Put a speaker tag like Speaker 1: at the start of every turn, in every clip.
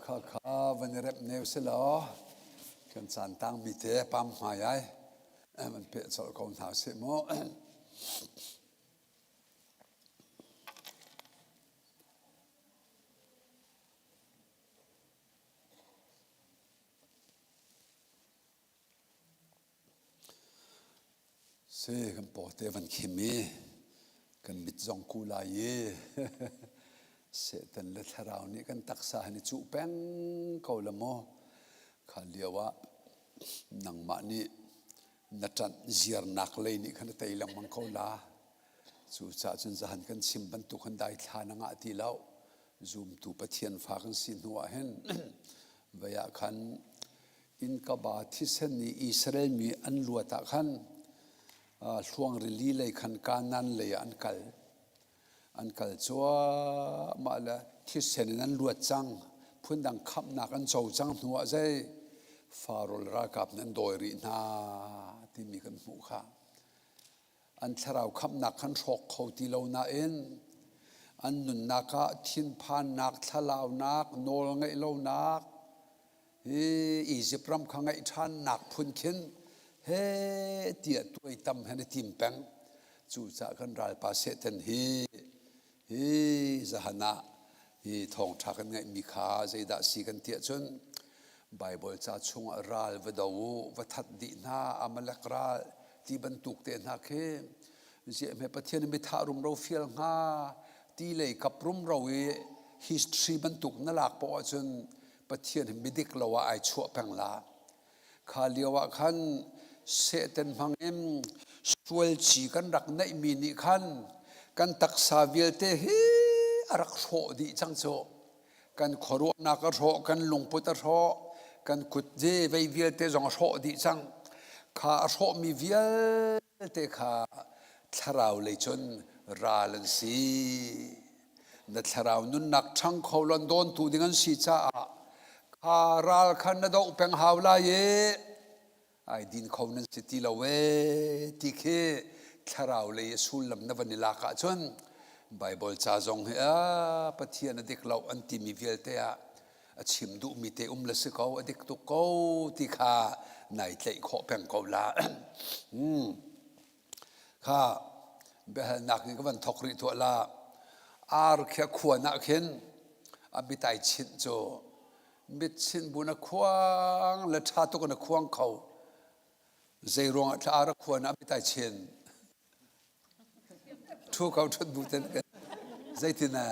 Speaker 1: kha van rep neu se lo kan san tang mi te pam mai ai man pe chol ko na se mo se kan po te van khimi kan mit zong ku la ye se tan le tharau ni kan taksa ni chu peng ko la mo khaliawa nang ma ni natan ziar nak le ni kan tai lang mang ko la chu cha chun zahan kan sim ban tu kan dai thana nga ti lau zoom tu pathian fa kan sin huwa hen vaya khan in ka ba thi sen ni Israel mi an luata khan hluang rili lei khan kanan le an kal chua ma la thi sen an luat chang phun dang khap na kan chau chang hnuwa zai farol ra kap nan doi ri na ti mi kan mu kha an tharau khap na kan thok kho ti lo na en an nun na ka thin phan nak thalau nak nol ngai lo nak Egypt ram khangai than nak phun khin he tia tuai tam han tim peng chu cha kan ral pa se ten hi zahana hi thong tha kan ngai mi kha zaida si kan tia chun Bible cha chung ral vadaw wathat di na amalak ral ti ban tuk te na khe je me pathian mi tha rum ro fial nga ti le kaprum ro we history ban tuk na lak po chun pathian midik lawa ai chu pang la khaliawa khan se ten mangem sual chi kan rak nai mi ni khan kan taksa vil te hi arak tho di chang cho kan khoro na ka tho kan lungput a tho kan kut je vei vil te jong tho di chang kha tho mi vil te kha tharau le chon ralan si na tharau nun nak thang kholon don tu dingan si cha kha ral khan na do peng hawla ye ai din khawnan city la we ti khe tharau le sul lam na vanila ka chon Bible cha jong he pathian adik lau anti mi velte a chim du mi te la se ko adik tu ko ti kha nai tlei kho peng ko la kha be nak ni ka van thokri to la ar khe khuana khen abitai chin cho mit chin buna khuang la tha to na khuang khau zai rong tha ar khuana abitai chin thu kau thut bu ten zai tina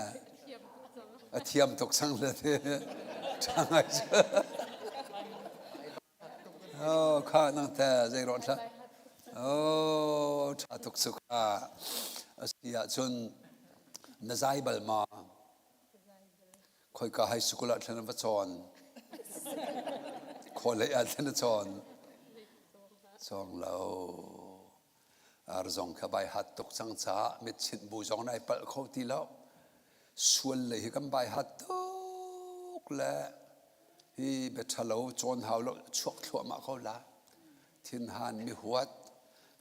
Speaker 1: athiam tok sang la the chang ai kha nang ta zai rong tha tha tok su kha asia chun na zai bal ma khoi ka high school at thana chon khole at thana chon chong lo ar zong kha bai hat tok chang cha mit chin bu zong nai pal kho ti lo sual le hi kam bai hat tok la hi be thalo chon haw lo chuak thua ma kho la thin han mi huat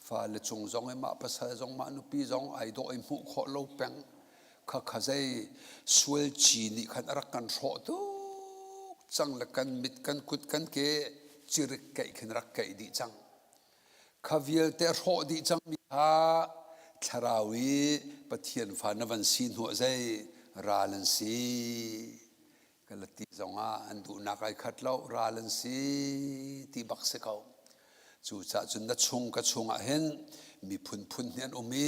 Speaker 1: fa le chung zong e ma pasal zong ma nu pi zong ai do ai mu kho lo peng kha kha zai sual chi ni khan arak kan tho tu chang la kan mit kan kut kan ke chirik kai khin rak kai di chang khaviel te tho di chang mi ha tharawi pathian fa na van sin ho zai ralan si kalati zonga andu na kai khatlo ralan si ti bak se kau chu cha chun na chung ka chunga hen mi phun phun hian umi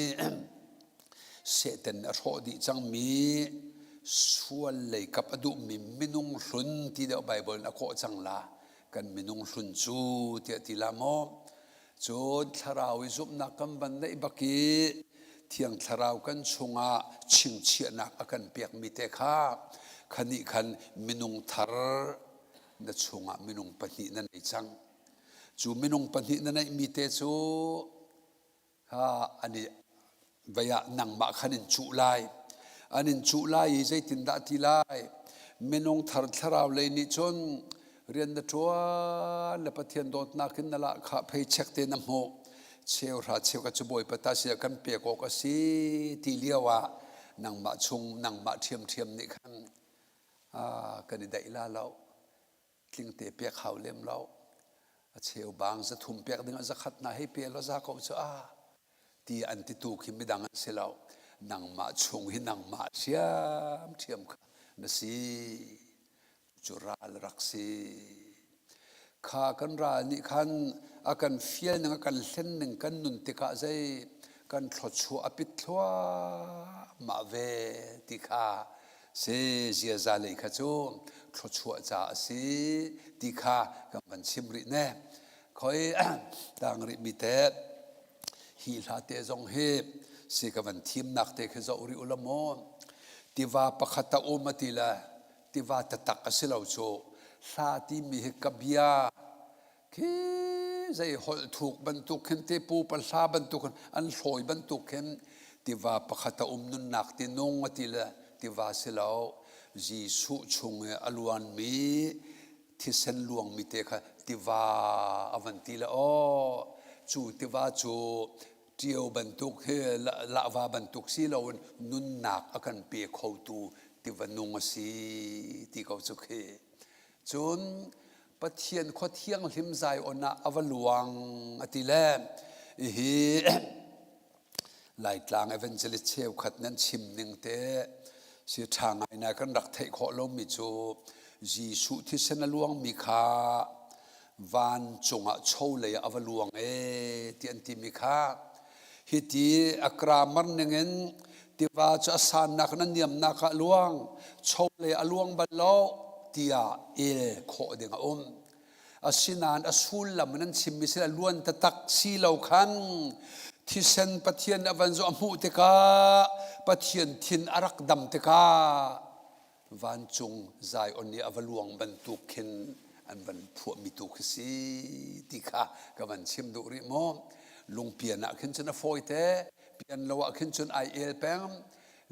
Speaker 1: se ten a tho di chang mi sual le kap adu mi minung hlun ti de Bible na ko chang la kan minung hlun chu ti la mo chon tharawi zup na kam ban nei baki thiang tharau kan chunga ching chia nak akan pek mi te kha khani khan minung thar na chunga minung pani na nei chang chu minung pani na nei mi te chu ha ani vaya nang ma khanin chu lai anin chu lai zai tin da ti lai minung thar tharau le ni chon rian na chua la pathian dot na kin na la kha phei chek te na mo cheu ra cheu ka chuboi pata sia kan pe ko ka si ti liawa nang ma chung nang ma thiam thiam ni khan กันได้ละเราทิ้งเตะเปียกเขาเล่มเราเชียวบางจะทุ่มเปียกดึงจะขัดนาให้เปียเราจะเขาจะที่อันที่ตูคิมไม่ดังเสียเรานังมาชงให้นังมาเชียมค่ะนั่นสิจุราลรักสิข้ากันรานี่ขันอากันเฟียนึงอากันเส้นหนึ่งกันนุนติกาใจกันทดชัวอภิทวามาเวติกาเสียจาเลยข้าจูทดชัวจ่าสิติกากันมันชิมริเน่คอยต่างริมิเตฮีลาเตจงเฮสิกันมันทีมนักเตะขึ้นจะอุริอุลามอนที่ว่าปะขัตโอมาติละที่ว่าตะตักสิเราโจลาที่มีกับยาคีใจหดถูกบรรทุกขึ้นที่ปูปลาบรรทุกอันลอยบรรทุกขึ้นที่ว่าปะขัตนุนนักที่นงมาติละที่ว่าสิเราจีสุชงอลวนมีที่เส้นลวงมีเตะค่ะที่ว่าอวันติละจูที่ว่าจูเจียวบรรทุกเฮละว่าบรรทุกสิเรานุนนักอากันเปียเขาตูที่ว่านุงสิที่เขาสุขเฮจนปะเทียนข้อเที่ยงหิมใจอนะอวลวงอติเลฮีหลายกลางเอเวนเจลิเชลขัดนั้นชิมหนึ่งเตะเสียทางไงนะกันรักไทยขอลมมิจูจีสุที่เสนลวงมีค่าวานจงโชเลยอวลวงที่อันที่มีค่าฮิตีอักรามันหนึ่งเงินที่ว่าจะสานนักนั้นเนียมนักลวงโชเลยอลวงบัลโลที่ขอเด้งอาศินานอสูลลำนั้นชิมมิสละล้วนตะตักสีเหล่าขันที่เซนปะเทียนอวันโซอมูเตกาปะเทียนทินอารักดำเตกาวันจงใจอันนี้อวลวงบรรทุกเข็นอันวันพวกมิตุกสีติกากับวันชิมดุริโมลุงเปียนะขึ้นจนฟอยเตเปียนละวะขึ้นจนไอเอลเปม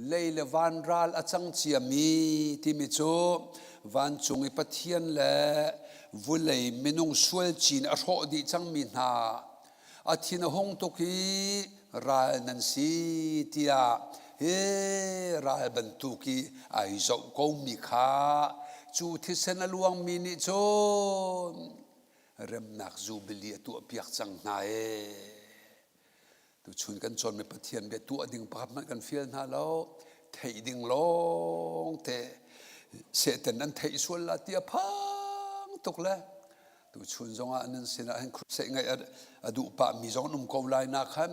Speaker 1: เลยเลวันรัลอาจังเจียมีที่มิโจวันจงอิปะเทียนและวุเลยมินุงสวลจีนอรอดีจังมีนาอาทินหงตุกีรัลนันซีที่เฮรัลบรรทุกีไอโจกูมีขาจูที่เซนลวงมินิโจเริ่มนักจูบิลีตัวเปียกจังไงตัวชุนกันจนไม่ปะเทียนเบตัวดิ่งปับมันกันเฟียนฮาแล้วเทดิ่งลงเทเสตนั้นเทส่วนละเตียพังตกแล้วตัวชุนจงอันนั้นสินะเห็นครุเสงไงอดูปะมีจงนุ่มกาวลายนักขัน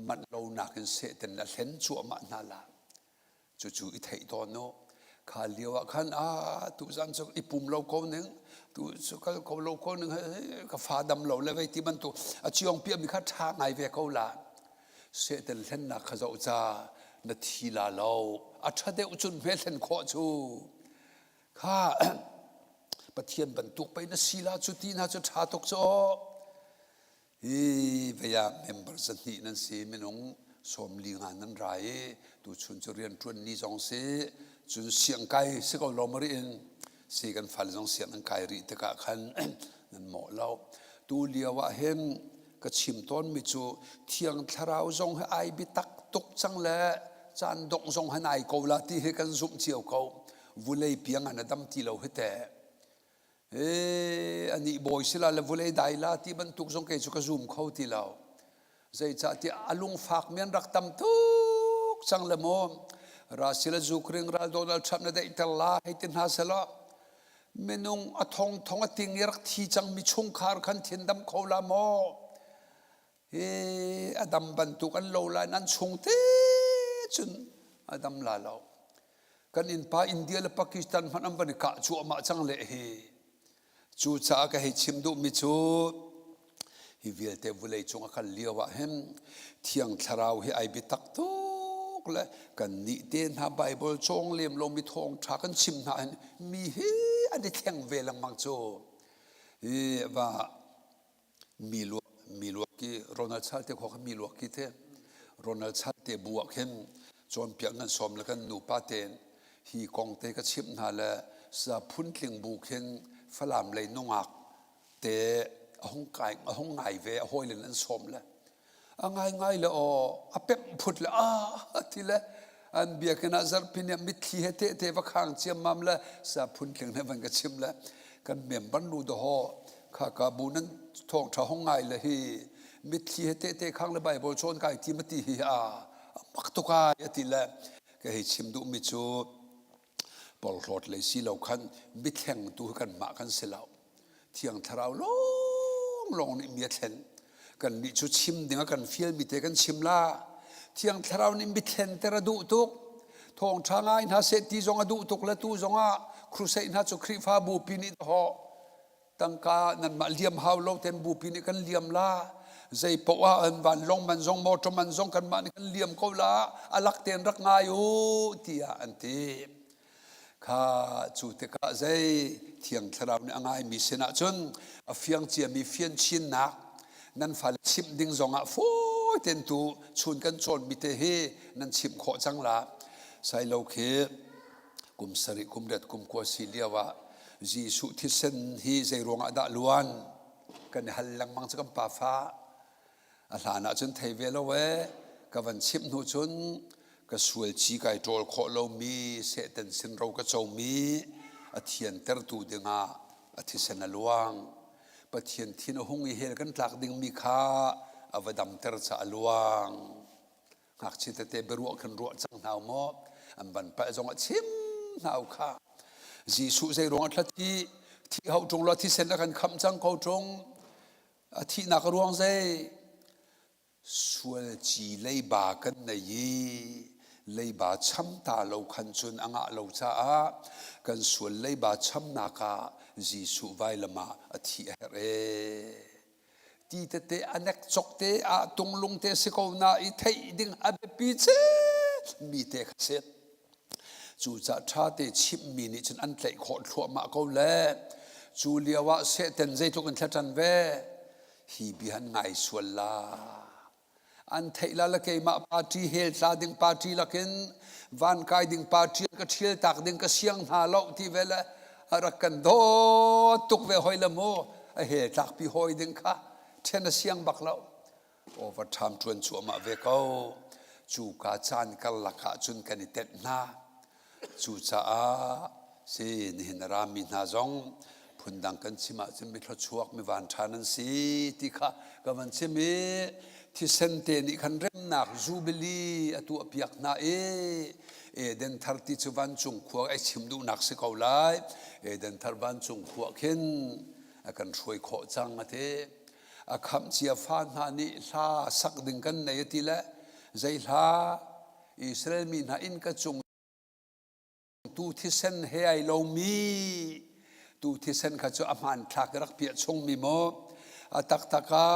Speaker 1: มันเรานักเสตนั้นเห็นชัวมันนาละจู่ๆอีเทตอนโนขาเลียวขันตุจันสุกอีปุ่มเราคนหนึ่งตุสุกเขาเราคนหนึ่งก็ฟ้าดำเราเลยไว้ที่มันตัวชิองเปียมีข้าทางไงเวเขาละเสด็จเล่นนักข้าเจ้าจ้านาทีละเราถ้าเดี๋ยวจุนเวลนขอจูข้าปะเทียนบรรทุกไปนาศิลาจุดที่น่าจะทาตกโจพยายามเมมเบอร์สตินั้นสิไม่น้องสมลีงานนั้นไรตุชุนจะเรียนจวนนี้จงเสจุนเสียงไก่สิก็ลมรีนสิกันฟัลจงเสียงนั้นไก่รีตะกะขันนั่นหมอเราตูเลียวะเห็นก็ชิมต้นมิจูเที่ยงทาราวจงให้ไอบิตักตุกจังแลจานดงจงให้นายกูละที่ให้กันซุ่มเชียวเขาวุเลยเพียงอันนั้นที่เราเห็นแต่อันนี้บอยสิละแล้ววุเลยได้ละที่บรรทุกจงเกจุกซุ่มเขาที่เราใจจ่าที่อลุงฝากเมียนรักตำตุกจังละโมราศิลจุกริงราโดนัลด์ทรัมป์ได้อิตาลาให้ตินหาเสละเมนุงอทงทงติงรักที่จังมิชงคาร์ขันทินดำเขาละโมอดัมบรรทุกอันโลลานั้นชงเตจุนอดัมลาเรากันอินพาอินเดียและปากีสถานมันอันบันกะจูมาจังเละเฮจูจ้าก็ให้ชิมดูมิจูฮิวิลเตวุเลยจงอักเลียวะเห็นเที่ยงทราวให้ไอบิตักตุกเลยกันนิเดนหาไบเบิลจงเลียมลงมีทองทากันชิมหามีเฮอันนี้เที่ยงเวลังมังโจว่ามีลวกกี้โรนัลด์ชาร์เตขอเขามีลวกกี้เทโรนัลด์ชาร์เตบวกเห็นจนเปียกนั้นสมแล้วกันหนูป้าเตนฮีกองเตก็ชิมหาแล้วสะพุนคลิงบุกเห็นฝรั่งเลยนงักเตห้องไงเวห้อยเลยนั้นสมแล้วง่ายเลยอ๋อเป็มพุดเลยทีละ อันเบียกันอาจารย์พินิจมิตรที่เหตุเทวข้างเจียมมัมละสาพุนเก่งในวันก็ชิมละกันเมียมบรรลุดหอข้ากาบูนั้นทองท้องไงเลยฮีมิตรที่เหตุเทข้างละใบบอลชนกายที่มติฮีมักตุกายติละก็ให้ชิมดูมิจูบอลรถเลยสิเราคันมิตรแข่งตัวกันมากันเสียแล้วเที่ยงทาราวลงนี่มีเทนกันนี่ชุดชิมเดี๋ยวกันฟิลมีเตกันชิมละเที่ยงทาราวนี่มีเทนแต่ระดูตุกทองช่างไงน่าเสตีจงอดูตุกละตูจงอาครูเซนน่าจะครีฟ้าบูปินิดหอตั้งกานั่นมาเลียมฮาวโลเทนบูปินิกันเลียมละใจปว่าอันวันลงมันจงโมจมันจงกันมันกันเลียมเขาละอลักเตียนรักงาอยู่ที่อันที่ข้าจูเตกะใจเที่ยงทาราวนี่ง่ายมีเสนาจนเฟียงเจียมีเฟียนชินนักนั่นฝันชิมดิ้งจงฟูเต็นตูชุนกันโจนมิเตเฮนั่นชิมขอจังละใส่โลเคกุมสริกุมเด็ดกุมกัวสิเลียวะจีสุทิเซนฮีใจรวงอดาลวนกันหันหลังมังจะกันป่าฟ้าอาหารจนเทเวลเวกับวันชิมนูจนก็สวยชีไก่โจลขอเรามีเสตันสินเราก็เจ้ามีอเทียนเตอร์ตูดึงอธิเสนลวงปะเทียนที่นหงเฮลกันหลักดึงมีค่าอวดำเตอร์จะลวงหากชิตเตบรัวกันรัวจังหนาวมอบอันบันไปจงชิมหนาวค่าจีสุใจรวงทัดที่เขาจงรอที่เสนกันคำจังเขาจงที่นักรวงใจสวยจีเลยบากันในยีเลยบาช้ำตาเราขันจุนอ่างเราจ้ากันส่วนเลยบาช้ำนักจีสุไว้ละมาที่เรที่เตอันนักจกเตอะตรงลงเตสกาวนาอีไทยดิ่งอับปีเจมีเตขเสดจูจะชาเตชิมมีนี่ฉันอันไหลขอดขัวมาเขาแล้วจูเลียวะเสตันใจทุกันทัดจันเวฮีบิฮันไงส่วนลาอันเทลาละเกยมาปาร์ตี้เฮลซาดิ่งปาร์ตี้ละกินวันกายดิ่งปาร์ตี้ก็เชียตักดิ่งก็เสียงหาเล่าที่เวลารักกันโดตุกเวหอยละโมเฮลตักปีหอยดิ่งค่ะเช่นเสียงบักเล่าโอเวอร์ไทม์ชวนชัวมาเวก้าจูกาจานกัลลักจุนกันนิเต็ดนาจูจ้าสินินรามินาจงพุนดังกันชิมาจะมีทศชวกมีวันทานันสีที่ข้าก็มันชิมีที่เซนเตนิคันเริ่มนักจูบิลีตัวเปียกนาเดินทาร์ติจุวันจุงขวไอชิมดูนักสิเขาไล่เดินทาร์วันจุงขวขึ้นกันช่วยขอจังมาเทคำเชียฟ้านานี่ลาสักดึงกันในที่ละใจลาอิสราเอลมีนาอินกจุงตูที่เซนเฮไอโลมีตูที่เซนขจรอมันทักรักเปียชงมีโมตักตักา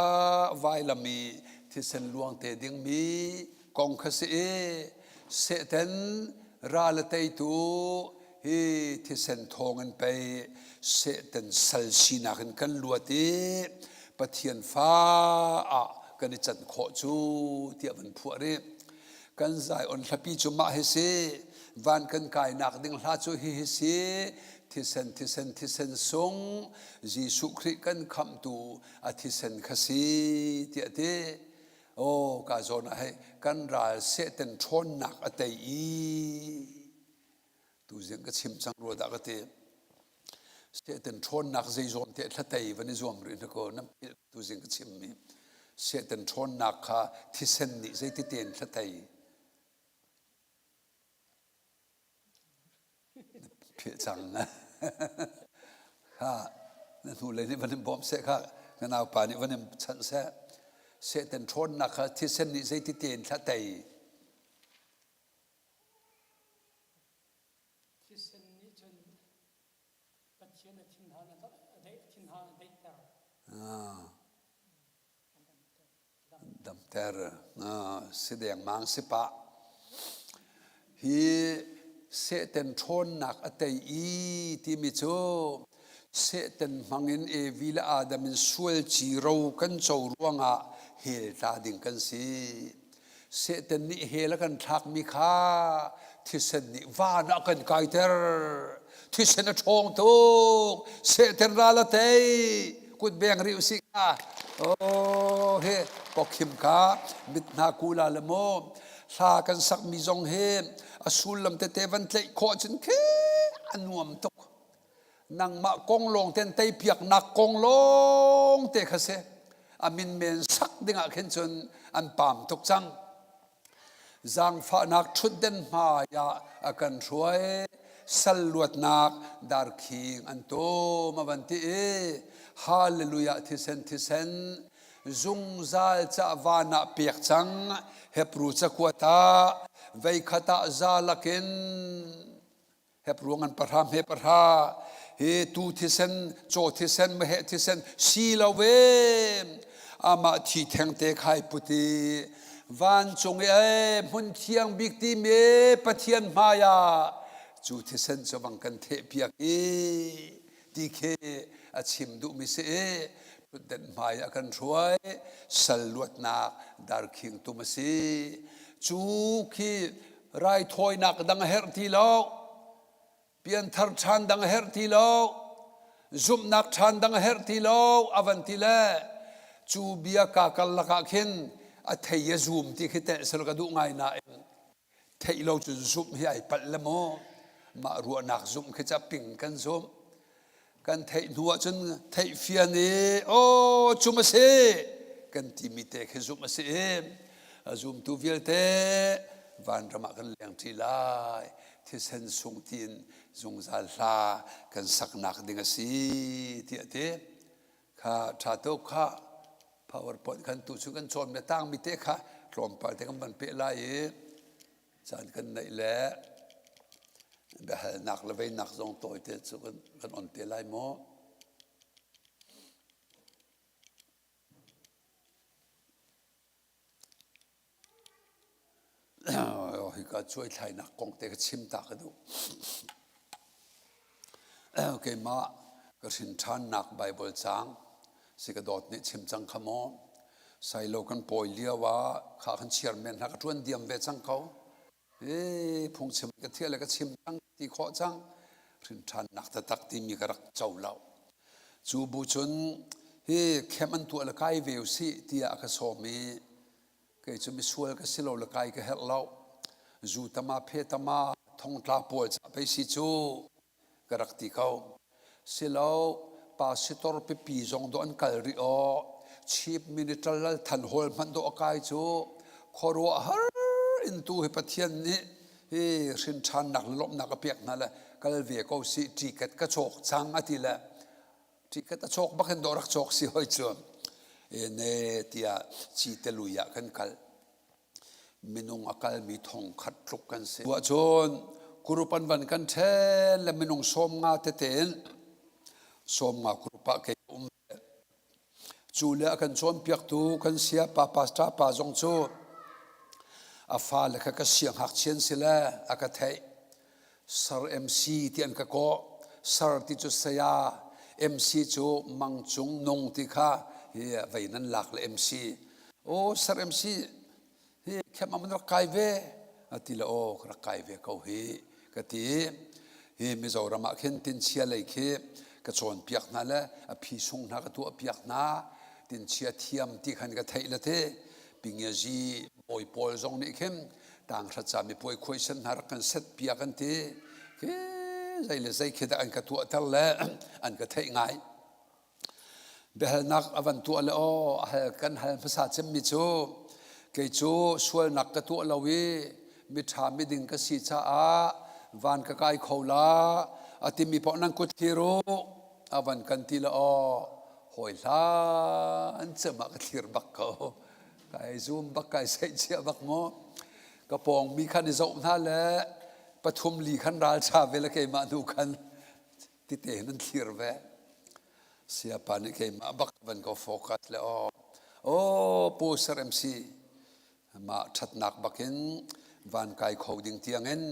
Speaker 1: วายลามีที่เซนลวงเตดิงมีกองขสีเสตันราลเตยตูฮีที่เซนทองกันไปเสตันสัลชีนักกันลวดปะเทียนฟ้ากันจัดขอจูเทียบันผัวเรกันใจอ่อนทับปีจุมาเฮเซวันกันกายนักดึงลาจูเฮเซที่เซนทรงจีสุคริกันคำตูที่เซนขสีเทียเตโอ้กาโซนะให้กันราเสตันชนนักอะไรตูเสียงก็ชิมจังรัวดักเตเสตันชนนักใจโจมเตะทัดใจวันนี้โจมรินก็น้ำตูเสียงก็ชิมมีเสตันชนนักค่ะที่เซนนี่ใจที่เตียนทัดใจเพียจังนะข้านั่นหูเลยนี่วันนี้บอมเสกข้ากันเอาป่านี่วันนี้ฉันเสตันชนนักค่ะที่เซนนี่ใจที่เตียนทัดใจดำเตอร์สิเดียงมังสิปะฮีเสตันชนนักอัตยีที่มิจูเสตันมังอินวิลาดามินสวลจีโรกันโจรวงเฮลตาดิ่งกันสิเสตันนี่เฮลกันทักมีค่าที่เซนนี่วานักกันไกเตอร์ที่เซนทองตุกเสตันราลเตยกุดเบียงริวสิกาโอ้เฮปอคิมกามิดนาคูลาเลโม ลากันสักมีจงเฮอสูลลำเตเตวันเตยขอจนแค่อันนวมตกนังมะกงลงเต็นเตยเปียกนักกงลงเตะขเสอามินเมนสักดิ่งอ่ะเข็นจนอันปามตกจังจางฟ้านักชุดเด่นมายาอากันช่วยสลวดนักดาร์คิงอันโตมาวันที่ฮาเลลูยาที่เซนจุงซาลจะวานาเปียกจังเฮปรูจะกวตาเวขตาซาลกินเฮปรูงันปะรามเฮปะราเฮตูที่เซนโจที่เซนมเหที่เซนชีลาเวอามาที่แทงเตะไข่ปุติวันจงมุนเทียงบิกตีเมปะเทียนมายาจูที่เซนจะบังกันเทเปียกดีเคอาชิมดูมิเสเดินมายากันช่วยสลวดนักดาร์คิงตุมสีจูคีไรถอยนักดังเฮร์ทีโลเปลี่ยนทาร์ชันดังเฮร์ทีโลซุมนักชันดังเฮร์ทีโลอวันทีละจูเบียกากัลลักขินอัทยซูมที่คิดแต่สลกดูง่ายน่ะเทโลจูซุมให้ปัลละโมมารัวนักซุมคิดจะปิงกันซุมกันเทนัวจนเทฟียนีโอ้จุมเสกันที่มีเตะคือจุมเสจุมตูวิลเตวันรำกันเลี้ยงที่ลายที่เส้นสุงตีนจุงซาลากันสักนักดิ่งสีที่เตะข้าชาโต้ข้า PowerPoint กันตุสุกันชนไม่ตั้งมีเตะข้ารวมไปแต่กันมันเปะลายจานกันในแหละแบบนักละเว้นนักทรงตัวเตะสุกันกันอ่อนเตะลายโมฮิก็ช่วยไทยนักกองเตะก็ชิมตากันดูโอเคมาก็สินชันนักไบเบิลจังสิกระโดดนี่ชิมจังขโมใส่โลกันปอยเลียวว่าข้าขันเชียร์แมนนักชวนเดียมเวจังเขาพงชิมกระเทียเลยก็ชิมจังที่ขอจังสินชันนักตะตักที่มีกระรักเจ้าเล่าจูบุชนเข้มันตัวละกายเวลสิที่อาคาโซมีก็จะมีส่วนก็สิโลละกายก็เห็นเราจูตมาเพตมาทงตาปวดจะไปสิจูกระรักที่เขาสิโลปาสิตอร์ไปปีจงโดนกัลริโอชีพมินิตรัลทันโฮลมันโดอกายจูขอรัวฮาร์อินตูให้ปะเทียนนี้สินชันนักลบนักเปียกนั่นแหละกัลเวียก็สิจีเกตกระโชกจังอาทิละจีเกตกระโชกบักเห็นโดรักโชกสิหอยจูเนติอาจีเตลุยากันกัลมินุงอากาลมีทองขัดลุกกันเสียว่าจนกรุปันวันกันเทนและมินุงสมงาเตนสมงากรุปะเกอุมจูเลียกันชนเปียกตูกันเสียปาปาสตาปาจงจูอาฟ้าเล็กก็เสียงหักเชียนสิละอากาเทสารเอ็มซีที่อันก็โกสารที่จุดเสียเอ็มซีจูมังจุงนงที่ข้าเฮียไว้นั่นหลักเลยเอ็มซีโอ้สารเอ็มซีเฮ้แค่มันรักไก่เวอติละโอรักไก่เวเขาเฮกติเฮ้ไม่จอรามาเข็นตินเชียเลยเคกระชอนเปียกนั่นแหละพี่ส่งนักตัวเปียกนาตินเชียเทียมที่ขันกระไทยละเทปิงเยจีปอยปอลจงนี่เข้มต่างชาติมีปอยคุยสันหารักกันเสร็จเปียกันทีเฮ้ใจเลยใจคิดอันกระตัวทั้งแหละอันกระไทยง่ายเบลนักอวันตัวเลยโอ้กันหันภาษาเจมิจูเกจูส่วนนักกระตัวเราวิมิถามิดิ่งกษีชาวันกะกายเขาละอติมีพอนังกุฏิรูอวันกันทีละอ้อหอยล้านจะมากทีรบักเขากายซูมบักกายใส่เชียบักโมกระปองมีขันอิจฉาและปฐุมลีขันราชาเวลาเกมาดูกันที่เตนันทีรเวเสียปานิเกมาบักวันก็โฟกัสเลยโอ้ปูสเรมซีมาชัดนักบักินวันกายเขาดิ่งเตียงเงิน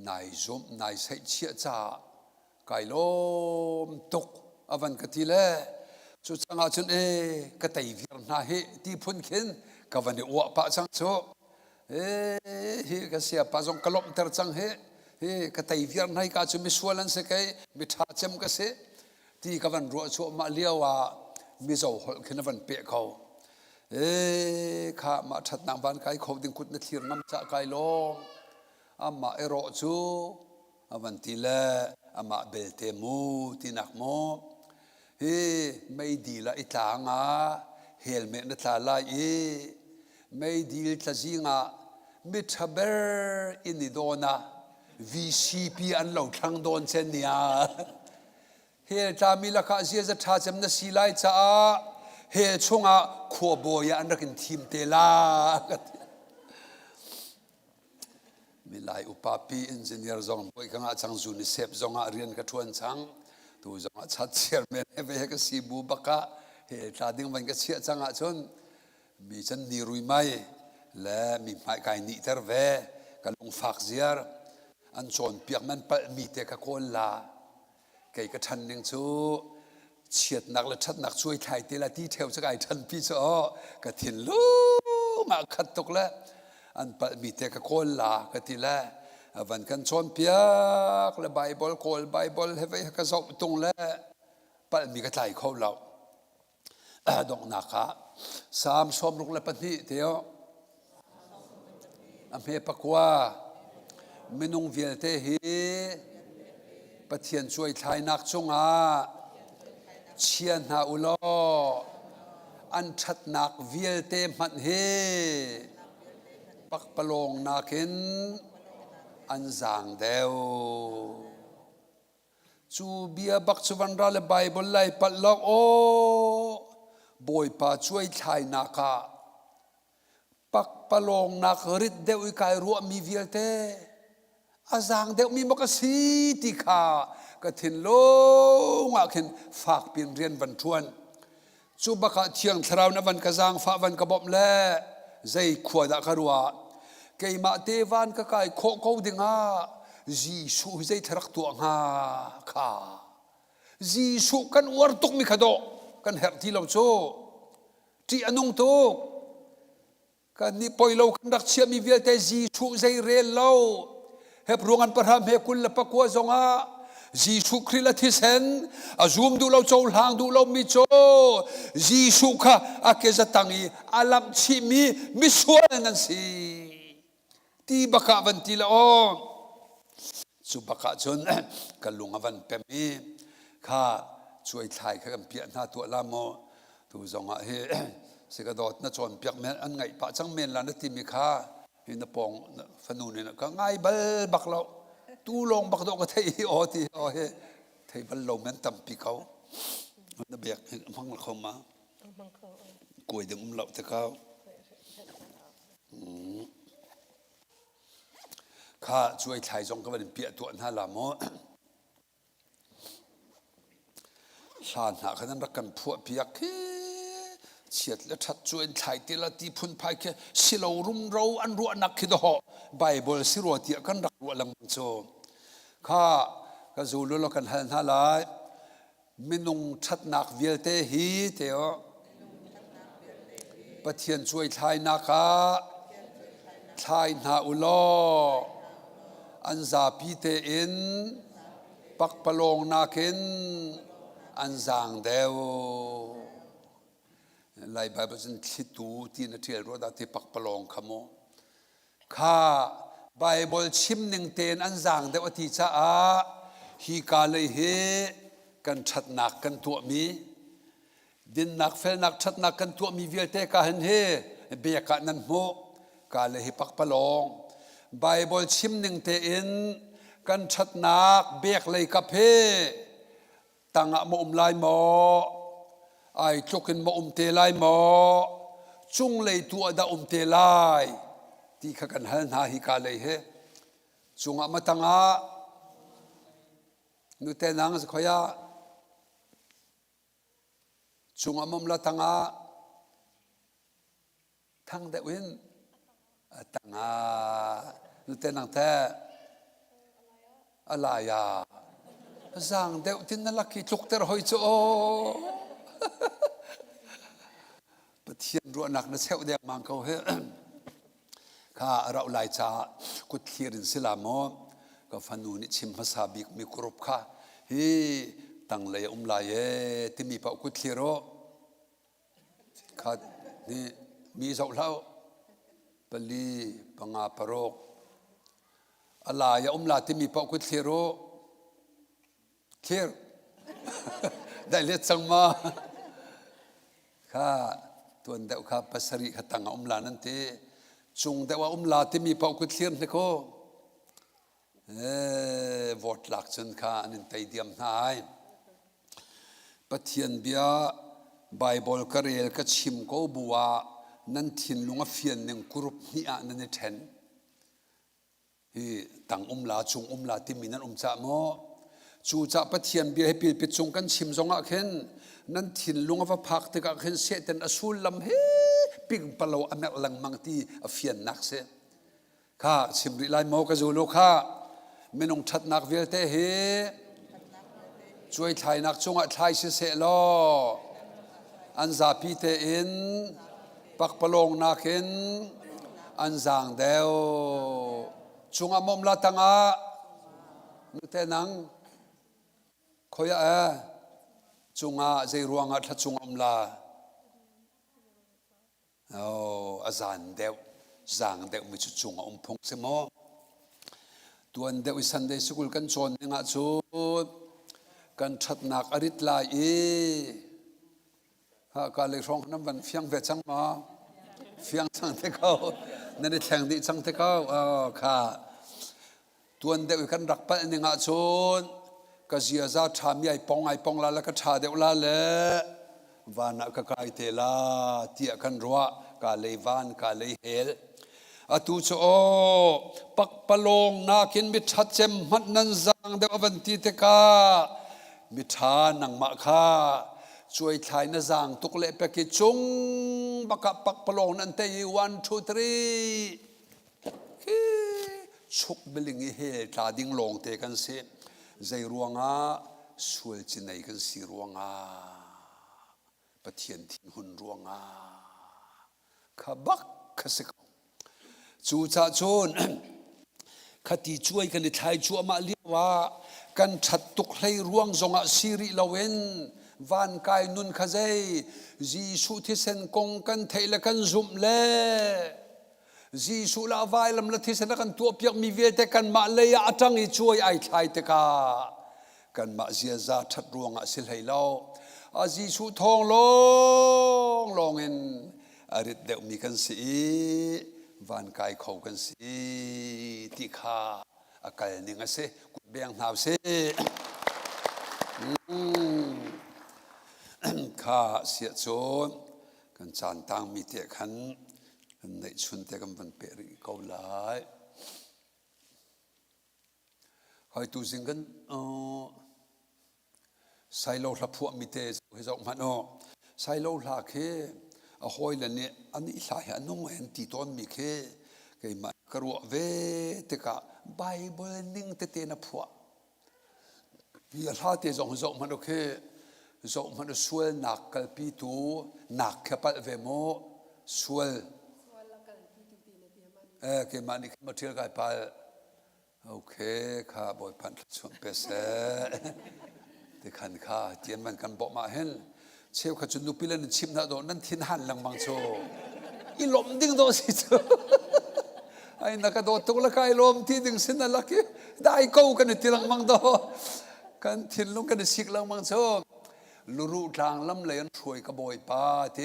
Speaker 1: นายซุมนายใส่เชียจ่ากายลมตกอวันกติเล่สุดสังอาจนกตัยวิรนาเฮที่พุ่นขินกวันนี้อวปะจังโซเฮก็เสียปะจงกลมเตอร์จังเฮกตัยวิรนาเฮก็จะมีส่วนสกายมิถาเจมก็เสที่กวันรัวชัวมาเลี้ยวว่ามีเจ้าหลขึ้นวันเปียเขา ข้ามาชัดนางบ้านไก่เขาดึงกุดนัดเทียนน้ำจะไก่ลงอามาเอรอจูวันที่ละอามาเบลเตมูที่นักโมไม่ดีละอิตางาเฮลเมนนัทลาไม่ดีละจิงามิทเบอร์อินิโดนาVCP อันเหล่าทั้งโดนเช่นนี้เฮลจามิละข้าเสียจะท่าจำนัสิไลจ้าเฮลช่วงขวบอยอันรักทีมเตลามีหลายอุปปีอินเจเนียร์จงไปข้างจังจูนิเซฟจงเรียนกับทวนจังตัวจงชัดเชียร์แม่เวกสีบูบักะเฮลตาดิ้งมันก็เชียร์จังจนมีจันนิรุยไม่และมีไม่ไก่นิเตอร์เวกับลงฝากเสียร์อันชนเปียกมันเปิดมีเตะกับคนละไก่กระทันยังชูเฉียดหนักและชัดหนักช่วยไทยเตละที่เทวจะไก่ทันพี่โซกระถินลูมาขัดตกแล้วอันเปิดมีเตะกับคนละกระถินแล้ววันกันชนเปียกและไบเบิลโคลไบเบิลให้ไปกระสอบตรงแล้วเปิดมีกระไทยเขาเราดอกนักะสามชมลุกและปฏิเทียวอเมปกว่ามินุงเวียลเตฮีปะเทียนช่วยทายนักจงอาเชียนหาอุโลอันชัดนักเวียลเตมันเฮปักปลงนักินอันจางเดวจูเบียบักชวันราเลไบเบิลไลปัดลอกโอบอยปาช่วยทายนักะปักปลงนักริดเดวิกายรัวมีเวียลเตอาจารย์เด็กมีมกสีติขากระถินโลงอาเข็นฝากเปลี่ยนเรียนวันทวนจูบักเทียงทราวนัวันกระจางฝาวันกระบอกแล่ใจขวดกระรัวเกี่ยมาเทวันก็ไก่โคกดิงาจีสูใจทรักตัวงาข้าจีสูกันอวดตุกมิขดกันเฮที่เราโชที่อนุงตุกกันนี่ปอยเรากันรักเชียมีเวลแต่จีสูใจเรียนเราเฮปรุงันประหามเฮกุลละปักวาจงอาจีสุคริลทิเซนอาซูมดูเราโจลางดูเรามิโจจีสุขะอาเกจะตั้งอีอาลัมชิมีมิสวนันสีที่บักวันที่ละอ๋อสุบักจนกันลุงวันเปมีข้าช่วยทายข้ากันเปียหน้าตัวลามโมตัวจงอาเฮสิกระโดดน่าจนเปียกแม่อันไงปะจังเมนลานัติมิข้าหินปองฟนูนี่นะก็ง่ายเบลบักเราตู้ลงบักดอกก็เที่โอที่โอเฮเที่บัลโลแมนตัมปีเขามันเบียกมังเข้ามากวยดึงเราแต่เขาข้าช่วยไทยจงก็เป็นเปียตัวน่าละโมชาญหาขนาดรักกันพวกเปียกเฉียดและชัดจวนไทยที่ละที่พุนภายแค่สิเรารุมเราอันรัวนักคิดหอไบเบิลสิรัวเตียกันรักรัวลังโจข้าก็จูลุลกันหันหาลายมินุงชัดนักเวียลเตฮีเตียวปะเทียนช่วยไทยนักะไทยนาอุโลอันซาปีเตอินปักปลงนักินอันจางเดวไล่ไปเป็นคิดดูที่นัทเทียรถที่ปักปลองขโมข้าไบเบิลชิมหนึ่งเตนอันจางเดวที่จะฮีกาเลยเฮกันชัดนักกันตัวมีดินนักเฟลนักชัดนักกันตัวมีเวียเตกาเห็นเฮเบียกันนั้นโมกาเลยเฮปักปลองไบเบิลชิมหนึ่งเตนกันชัดนักเบียกเลยกับเฮตั้งอะมุมลายหมอไอ้จุกินมาเตลายหมอจุงเลยตัวดาเตลายที่ข้ากันหันหาฮิกาเลยเฮจุงอะมาตั้งอะนุเตนังสขยาจุงอะมุมละตั้งอะทั้งเดวินตั้งอะนุเตนังแท้อะไรอะจางเดวที่นั่นลักขี้จุกเตอร์หอยโจปะเทียนรัวหนักนะเซลเดียมังเขาเฮข้าเราไล่จ้ากุดเทียนสิลามอก็ฟันนูนิชิมภาษาบิกมีกรุบข้าเฮตั้งเลยลายที่มีปะกุดเทียโรข้านี่ มีเจ้าเล่าปลีปังอาปรกอะไรอย่าลาที่มีปอกุศลโรเคร์ ได้เล็ดสังมาข้าตัวเด็กข้าภาษาริขตังลานั่นเตจงแต่ว่าลาที่มีปอกุศลนี่ก็วอดหลักจนข้าอันใจเดียมหายปะเทียนเบียไบเบิลกระเรลก็ชิมก็บัวนั่นทินลุงอฟียนหนึ่งกรุบนี่อ่ะนั่นเทนที่ต่างลาจงลาที่มีนั่นจ่าโมจูจ่าปะเทียนเบียให้ปิดปิดจงกันชิมจงอ่ะเข็นนั่นทินลุงอพักที่กันเข็นเสต็นอสูลลำเฮปิงปะโลอเมลังมังที่อฟียนนักเสข้าชิมริไลโมกจูโลข้าไม่นงชัดนักเวลเตเฮช่วยไทยนักจงอ่ะไทยเสลออันซาพีเตอินปักปะโลงนักเข็นอันจางเดวจงอ่ะมอมลาตังอ่ะนุเตนังคอยจงอ่ะใจรวงอ่ะทัดจงอมลาอาจารย์เดวจางเดวมีจุดจงอ่ะพงเสมอตัวเดวิสันเดสกุลกันชนงาจูกันชัดนักอริตลายฮะการเลี้ยงน้ำวันเฟียงเวจังมาเฟียงจังเทเขานั่นแทงดิจังเทเขาค่ะตัวเดวิกันรักไปในงาจูก็เสียจะทำไอ้ปองลาแล้วก็ชาเดวลาเล่วานักกายเทลาเตียกันรัวกาเลวันกาเลเฮลอตุโจปักปะโลงนาคินมิทัดเจมมัดนันจังเดอวันตีเตกามิทานังมาคาช่วยไทยนจังตุกเล็บกิจงบักปักปะโลงนันเตย1 2 3ชุกเบลิงเฮตาดิ้งลงเตกันเสใจรวงอาสวยจินในกันสีรวงอาปะเทียนทินหุนรวงอาขบักขสกจูจ่าโจนคติช่วยกันในไทยชัวมาเรียกว่ากันชัดตุกให้ร่วงจงอาสิริลาเวนวันกายนุนขใจจีสุที่เซนกงกันเทลกันซุมเล่จีสุลาวายลำละที่เซนกันตัวเปียกมีเวทกันมาเลยอาจังอีช่วยไอ้ไทยเตกากันมาเสียจะชัดร่วงอาสิลให้เราอาจีสุทองลงเงินอริดเดวมีกันสีวันกายเขากันสิที่ข้าอากาศนิ่งเสกุดเบียงหนาวเสข้าเสียโจนกันจานตังมีเตะขันในชุนเตะกันเป็นเปรีเกาหลายคอยตูสิงกันใส่โลหะพวกมีเตะให้จอกมันใส่โลหะเคหอยแล้วเนี่ยอันนี้สายอันนู้นเห็นตีต้นมีแค่ไก่มากระวเวทกะไบเบิลนิ่งเตนะพัวพี่อาเตจงจงมันโอเคจงมันสวยนักกัลปีตูนักแค่ปัดเวโมสวยเกมันนี่มาเที่ยวกันไปโอเคข้าบอยพันชวนเปเซ่แต่ขันข้าเจียนมันกันบอกมาเห็นเชี่ยวขจุนดูพิเลนชิมนาโดนั่นทินหันหลังมังโซอีลมดิ้งโดสิโซไอ้นักโดตุกละกายลมที่ดึงสินนั่นละกี้ได้กู้กันที่หลังมังโดกันทินลงกันสิกหลังมังโซลูรูทางลำเลยช่วยกบอยป้าเท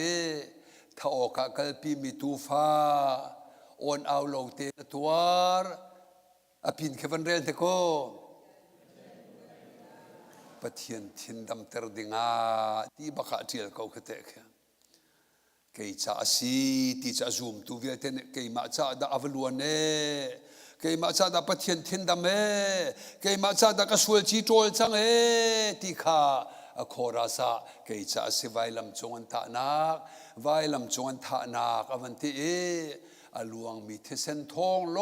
Speaker 1: ถ้าออกกัลปีมีตูฟ้าโอนเอาโลเตนตัวอภินเควันเรนเทโกปะเทียนทินดำเตอร์ดิงาที่บักอาเจียลเขาเตะเกยจ่าสีที่จะซูมตัวเวทเนเกยมาจ่าดาอวลวนเนเกยมาจ่าดาปะเทียนทินดำเอเกยมาจ่าดากระสวยจีโตลจังเอที่ข้าโคราซาเกยจ่าสิไวลำจงอันทานักไวลำจงอันทานักอวันที่อลวงมีเทเซนทองล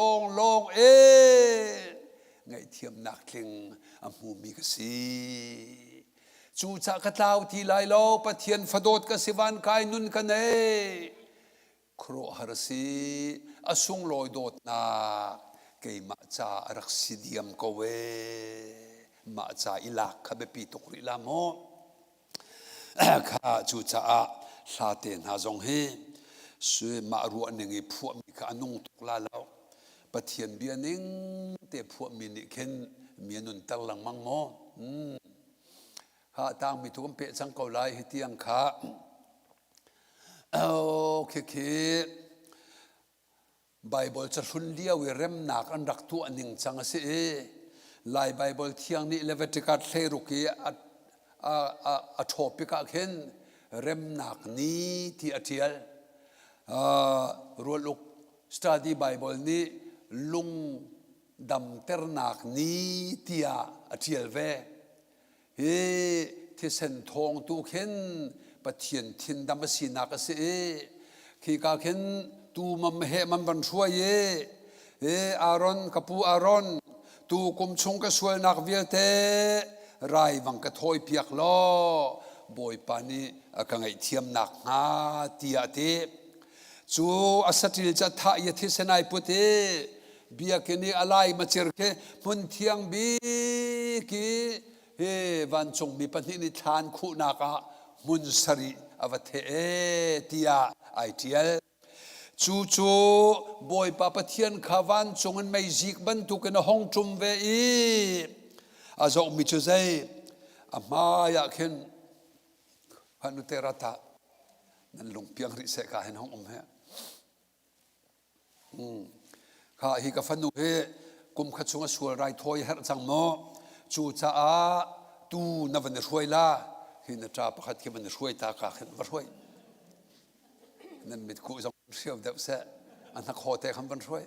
Speaker 1: งไงเทียมนักลิงอมูมีกสีจูจักตาวที่ไลโลปะเทียนฟดดกสิวันกายนุนกันครัวฮารสีอสุงลอยโดดนาเกยมาจารักสิเดียมกเวมาจาอิลักขบปีตุกริลามโมข้าจูจ่าลาเตนหาจงเฮ สุมารัวหนึ่งพวกมีการนุ่งตุกลาแล้วปะเทียนเบียนิงแต่พวกมีนิเข็นมีนุนตังหลังมังโมข้าต่างมีทุกเปะสังเกาไลให้เตียงข้าเคไบเบิลจะรุนเดียวเริ่มหนักอันรักตัวหนึ่งจังสิลายไบเบิลเที่ยงนี้เลเวติกัดเทรุกีอัทโทปิกะเข็นเริ่มหนักนี้ที่อเทียลรัวลุกสตูดี้ไบเบิลนี้ลุงดำเตอร์นักนี้ที่อเทียลเวที่เส้นทองตูเข็นปะเทียนทินดำสีนักสิขี้กาเข็นตูมันเหมันบันช่วยอารอนกับปูอารอนตูกุมชงก็ช่วยนักเวียเตไรวังกระถอยเปียกล้อบอยปานีกังไอเทียมนักหาตีอาเตจูอาศัยจะท่ายที่เสนายพุทธเบียกินีอะไรมาเจอเคมุนเทียงบีกีวันจงมีปณินิทานคู่นักมุนสรีอวเทตีอาไอเทียลจูบอยปาปเทียนขวันจงอันไม่จิกบันทุกันห้องจุมเวอีอาจจะมีจุดใจอามาอยากเห็นพันุเตระตานั่นลงเพียงริเสกาเห็นห้องเหรข้าฮิกฟันนุเฮกุมขัดชงสวลไรทอยเฮรจังโมจูจ้าตูนับวันช่วยละฮินจ้าประคัดที่มันช่วยตากาเห็นมาช่วยนั่นมิดคู่สองเสียวเด็บเสะอันนักโคเตะคำบันช่วย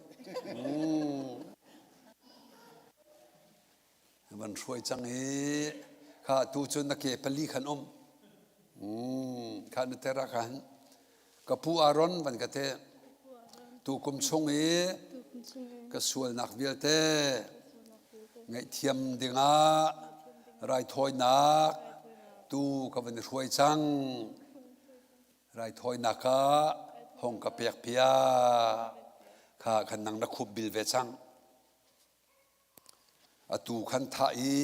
Speaker 1: บันช่วยจังเฮข้าตูจนนักเก็บปลีขันข้านุเตระกันกับผู้อารอนบันกะเตตูกุมชงเฮก็ส่วนนักเวียเตไงเทียมดิงาไรถอยนักตูกับบันช่วยจังไรถอยนักห้องกับเปียกเปียข้าขันนังนักขุบบิลเวจังอตูขันท่าอี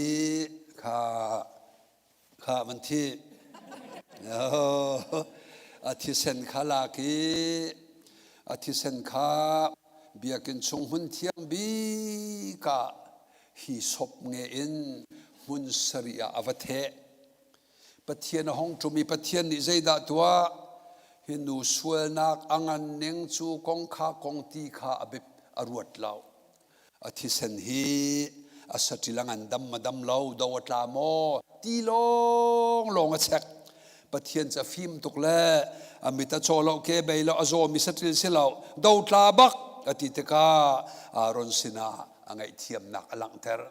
Speaker 1: ข้ามันที่อาทิเซนข้าลากีอาทิเซนข้าเบียกินชงหุ่นเทียงบีกะฮิศพเงินมุนสริยอวเทปะเทียนห้องจุมีปะเทียนนิเจดาตัวฮินูสวลนักอังันเนงจูกงข้ากงตีข้าอบิบอรวดเหล่าอาทิเซนฮีอาศัยลังอันดำมาดำเหล่าดาวตลาโมตีลงเช็คปะเทียนจะฟิล์มตุกเล่อมิตาโจเราเกเบยเราอโซมิสติลสิเราดาวตลาบักอติตกาอารอนสินาอังไอเทียมนักอลังเทอร์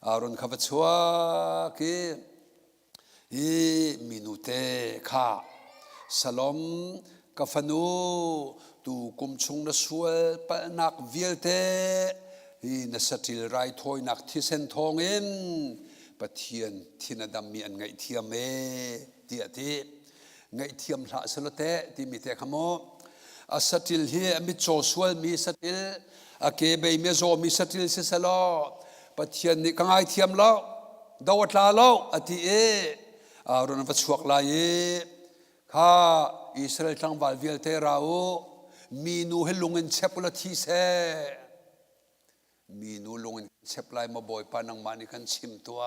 Speaker 1: อารอนขวัชวะกีมินุเตข้าสลอมกาฟนูตูกุมชงนสวลปะนักเวียเตนสติลไรทอยนักที่เส้นทองเอ็นปะเทียนที่นาดำมีอันไงเทียมเตียทีไงเทียมละสลเตที่มีแต่ขโมอาสติลเฮมิโจสวลมีสติลอาเกเบยเมโซมีสติลเสสลอปะเทียนนี่กังไงเทียมแล้วดาวตลาแล้วอติอารอนวัชวกลายข้าอิสราเอลทั้งวัลเวลเตราโอมีนูเฮลุงเงินเชปลทีเซมีนูลุงเงินเชปลายมาบ่อยปานังมานิกันชิมตัว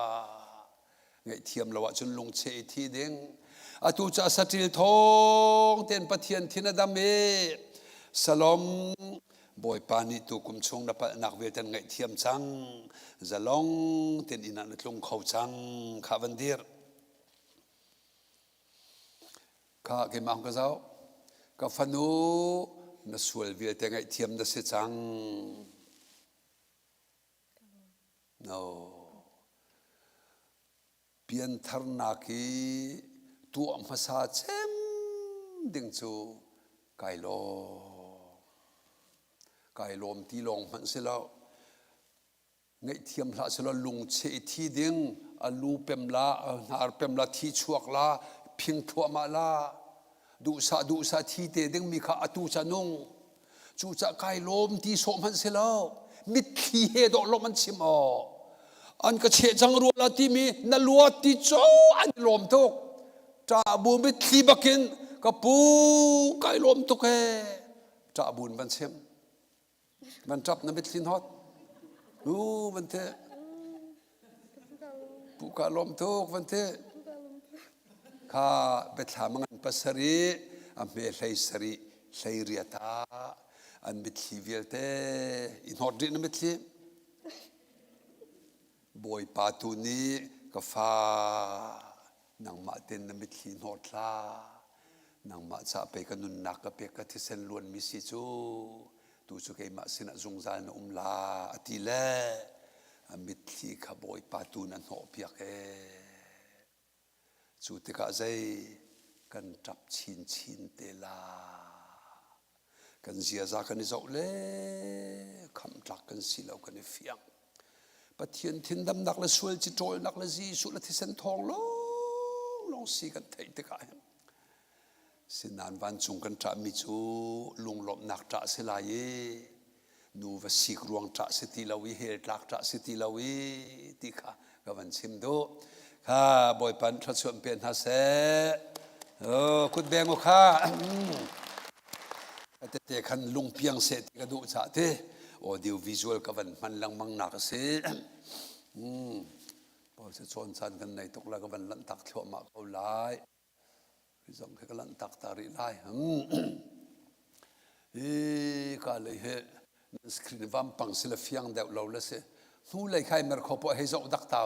Speaker 1: ไงเทียมละวะจนลุงเชทีเด้งอาตูจะสติลทองเต็นปะเทียนทินาดามเอสลอมบ่อยปานิตูกุมชงนับนักเวทันไงเทียมจังจะลองเต็นอินันลุงเขาจังข้าวันเดียร์ข้าเก็บมาของเขาก็ฟันูนัสวลเวียแต่ไงเทียมนัสจังโนเปลี่ยนทาร์นักีตัวมาซาเชมดึงจูไก่ลมตีลงมันเสร็จแล้วไงเทียมละเสร็จแล้วลุงเชทีดึงอาลูเปมลานาร์เปมลาที่ชวกลาพิงทัวมาลาดูสาที่เตดึงมีข้าตูจานงจูจะไก่ลมตีโสมันเสร็จแล้วมิดขี้เฮดลมมันชิมอันก็เชจังรัวลาที่มีนลัวที่โจอันลมทุกจ้าบูมิดขี้บักินก็ ก็ปูไก่ล้มตุกแกจะบุญบันเชมมันจับน้ำมิดลินฮอตมันเถอะปูกาล้มตุกมันเถอะข้าไปถามงานภาษารีอเมริกาสรีไซเรียตาอันมิดลีเวลเตอินฮอตดินมิดลีบอยปาตูนีก็ฟ้านังมาเต็นมิดลีนฮอตลานังมาจะไปกันนุนนักก็ไปกันที่เซนล้วนมิสิจูตูสุกไอมาสินะจงใจนลาอติเลมิดลีขบอยปาตูนันหอบเปียกจูติกาใจกันจับชินเตลากันเสียจากกันนี่เจ้าเล่คำจักกันสิเรากันนี่เฟียงปะเทียนทินดำนักละสวยจิตโจยนักละจีสุละที่เส้นทองลองสีกันไทยติกาสินานวันจุงกันจับมิจูลุงหลบนักจับสิลายนูวสิกรวงจับสิติลาวิเฮลักจับสิติลาวิติกากับวันชิมดูข้าบอยปันทัศน์เป็นฮาเซ่คุณแบงก์ข้าแต่เด็กขันลุงเพียงเสร็จก็ดูจ่าเตออดิววิชวลกับมันลังมังนักเสียพอจะชนชันกันในตุกแล้วก็มันลันตักเที่ยวมาเขาไล่พี่สองแค่ลันตักตาริไล่ก็เลยเห็นสกรีนวัมปังศิลป์ยังเดาเราเลยเสียนู่นเลยใครมาขบให้เจ้าดักเตา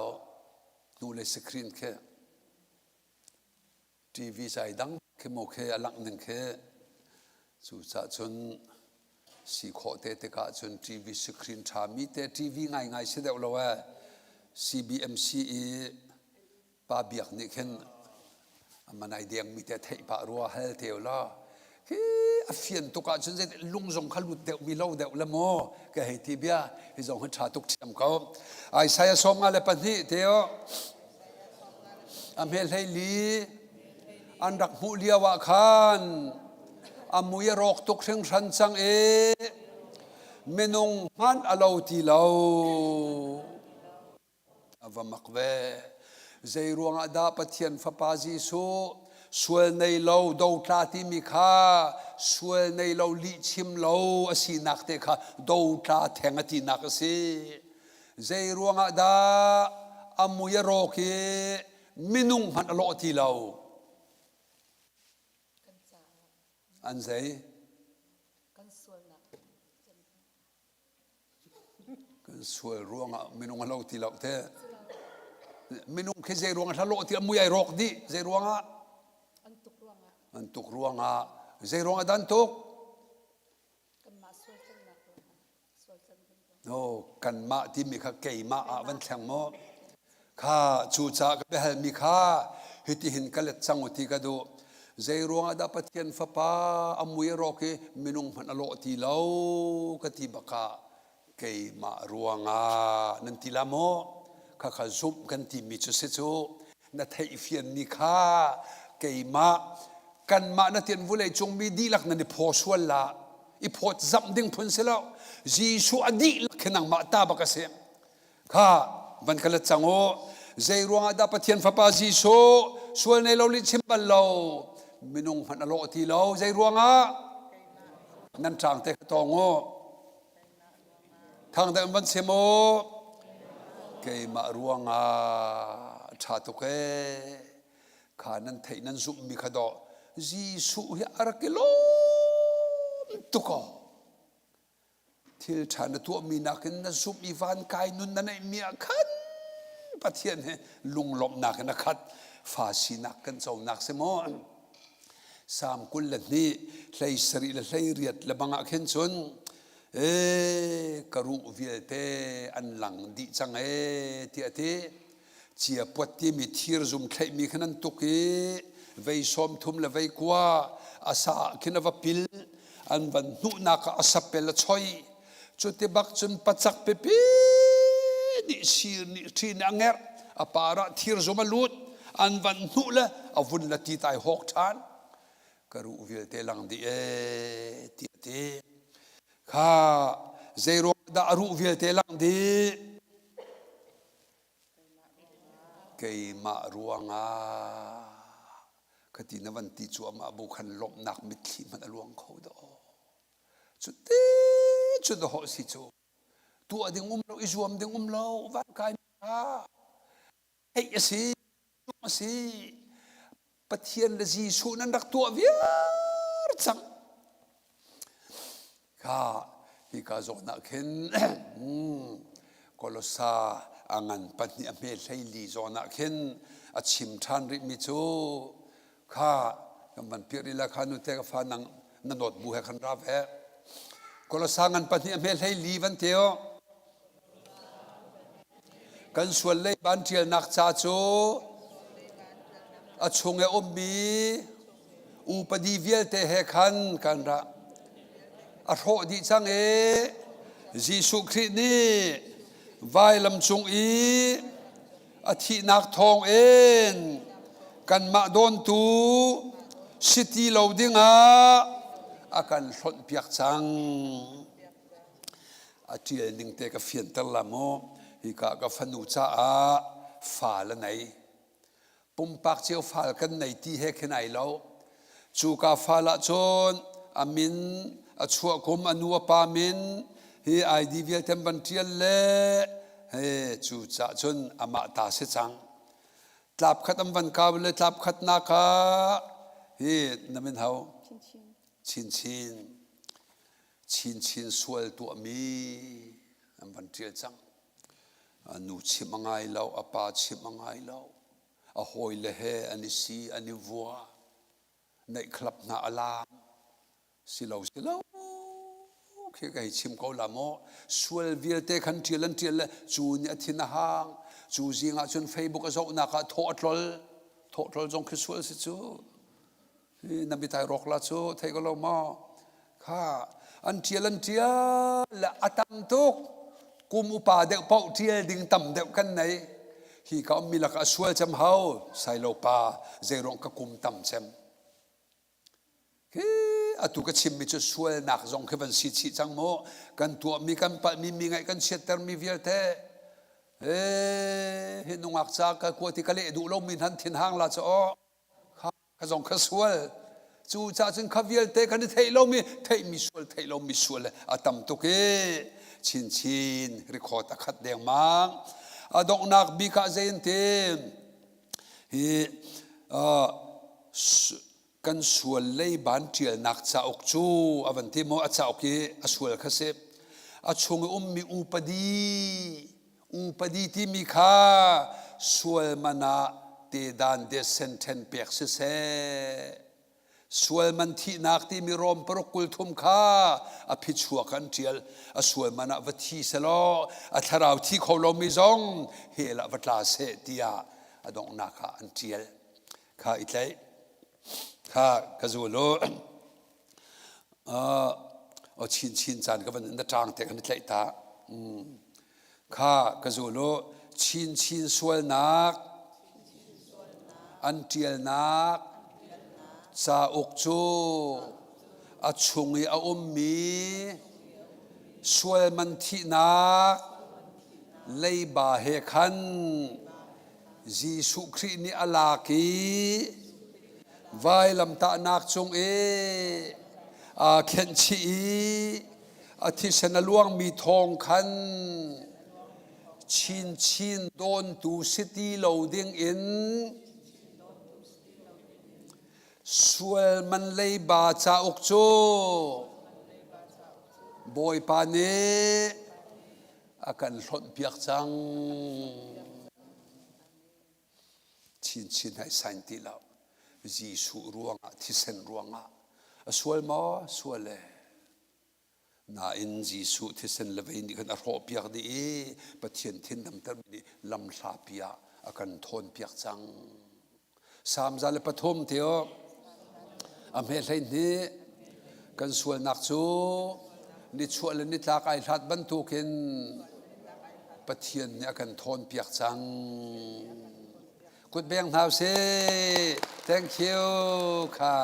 Speaker 1: นู่นเลยสกรีนแค่ทีวีใจดังแค่โมแค่หลังหนึ่งแค่สุดท้ายจนสีขอเตะกาจนทีวีสกรีนชามีแต่ทีวีง่ายๆเสียเดียวเราว่า CBMC ป้าเบียกนี่เห็นมันไอเดียงมีแต่เทปะรัวเฮลเทียวละคือเฟียนตุกาจนจะลุงจงขลุดเดียวมีเล่าเดียวละโมก็ให้ทีเบียให้จงให้ชาตุกเทียมเขาไอ้สายสมอะไรปนี่เดียวอเมริกาลีอันรักมุเลียวะขันอามุยรอกตุกเชิงชันสังเมนงมันอลาวตีลาวอาวมักเวใจรวงอาดาปะเทียนฟ้าปาจิสุสวยในลาวดาวตาติมิคาสวยในลาวลิชิมลาวอสีนักเตค่ะดาวตาแทงตินักสิใจรวงอาดาอามุยรอกเมนงมันอลาวตีลาวอันใจกันสวยรวงไม่นุ่งเราที่เราเท่ไม่นุ่งแค่ใจรวงถ้าโลที่มุยไอรอกดิใจรวงอันตุกรวงใจรวงดันตุกโอ้กันมาที่มีข้าเกยมาวันแข่งโมข้าจูจ่าก็ไปเห็นมีข้าหิติหินกันเล็ดจังอุติกระดูใจรวงada patian fapa amuy roke minung man alo ti law katibaka kay ma ruanga nantila mo kakazum kan ti mi chu se chu na thei fian ni kha kay ma kan ma na tian vulai chung mi di lak na ni pho swal la I phot zam ding phun se law ji su adi khenang ma ta ba ka se kha ban kala chango zai ruanga ada patian fapa ji so swal nei lo li chimbal law minung man alo ti lo zai ruanga nan chang te tongo thang da ban semo ke ma ruanga tha to ke kha nan thei nan zum mi khado ji su hi arakelo to ko thil chan tu mi na ken na zum I van kai nun na nei mi khan pathian he lung lom na ken khat fa si nak kan chau nak semoสามกุลนี้ใส่สรีละใส่เรียดละบังอาเข็นชนกรุวิลเตอันหลังดิจังที่อาทิเจียปวดที่มีทีรซุมใครมีขนาดตุกีไว้ซ้อมทุ่มละไว้กว่าอาสาขินว่าปิลอันวันนุนักอาสาเปลช่อยจุดที่บักจนปัจจักเปปีนี่ชีนี่ทีนังเงรอปาระทีรซุมลุดอันวันนุละอาวุนละที่ตายหกชานกรุวิลเตลังดีที่ที่ข้าเจโรดารุวิลเตลังดีเกยมารัวงา คดีนวันตีจัวมาบุคันลมหนักมิดขีมันอลวงเขาดอจุดเต้จุดดอสิจูตัวดิ่งเราอิจวมดิ่งเราวันกายมาเฮ้ยสิตัวสิปะเทียนละจีสูนันรักตัวเวียร์จังข้าฮิกาโซนักเห็นกลสาอังันปัญญาเมลัยลีโซนักเห็นอาชิมทันริมิจูข้ากำมันเพียริลาขานุเตกฟ้านังนันดบูเฮขันราเวกลสางันปัญญาเมลัยลีวันเทียวกันส่วนเล็กบันเทียนักจ่าจูอาชงเออมบีอุปดีเวลเตเฮขันกันระอาโรดิจังจีสุครินีวายลำจงอีอาทินักทองกันมาโดนตูสิตีเหลาดิงอากันหลดเปียกจังอาทิลนิงเตกเฟียนตะละโมฮิกากฟันูจ้าฝาละไหนปุ่มปากเจียวฝากันไหนที่เฮขึ้นไหนแล้วจูกาฝาละจนอามินอาชัวกุมอนัวปามินฮีไอดีเวลเทมบันเทียลเล่เฮจูจ้าจนอามาตาเสจังตลับขัดอัมวันกาวเลยตลับขัดนาคาฮีนั่นเป็นเขาชินสวลตัวมีอัมวันเทียลจังอนุชิมังไงเราอปาชิมังไงเราอหอยเลเฮอันนี้สีอันนี้วัวในคลับนาอลามสิเราแค่ไก่ชิมเขาละโมสวลวิลเตคันเทียนจูเนี่ยทินาหางจูจิงอาจนเฟซบุ๊กก็ส่งนักโทษลจงคือสวลสิจูนั่นเป็นไทยรอกละจูไทยก็เรามาข้าอันเทียละอัตัมตุกกุมอุปาเดกเป้าเทียดิ่งต่ำเดกกันไหนฮีเขามีหลักอสวลจำเฮาใส่โลปาเจรองกับกุมต่ำเซมอตุกชิมมิจะสวลนักจงคือวันสิจิจังโมกันตัวมีกันปะมีไงกันเช็ดเตอร์มีเวียเทเห็นนงอักจากกัวที่กะเลดูลมมินหันทินหางลาจะอ้อข้าจงข้าสวลจูจ่าจึงข้าเวียเตกันเทลมีเทมีสวลอาตัมตุกชินริคอตขัดเดียงมังอดอกนักบิกาเซนเตฮีกันสวลเลยบานเทียนักจ่าอกจูอวันที่โมอาจ่าอกสวลข้าเสพอาชงมีอุปดีที่มีค่าสวลมานาเตดานเดเซนเทนเปียกเสสวลมันที่นักที่มีรมปรกุลทุมข้าอภิชัวกันเทียลสวลมันวัตีเสลอทาราวที่เขาลมีจงเฮละวัตลาเสตียอดองนักอันเทียลข้าอิตเลยข้ากระจูโลชินจานก็เป็นนักจางแต่กันอิตเลยตาข้ากระจูโลชินสวลนักอันเทียลนักซาอุกจูอาชุงอาอุมมีสวลมันทินักเลยบาเฮขันจีสุครีนีอลากีไว้ลำตานักจงอาเข็นชีอาทิศนลวงมีทองขันชินโดนตูสิตีโลดิงอินสวลมันเลยบาจาอกโจบอยปานีอาการหลดเปียกจังชินให้สันติแล้วจีสุรวงที่เซนรวงสวลมาสวลเลยน่าอินจีสุที่เซนเลวินี่กันรอเปียกดีปะเทียนทินดำเติมนี่ลำลาเปียอาการทนเปียกจังสามจานเลยปฐมเทียวอเมริกนี่กันสวลนักจูนิชวลนิตากายทัดบรรทุกินปะเทียนเนี่ยกันทนเปียกจังกุดเบียงเท้าเซ่ thank you ค่ะ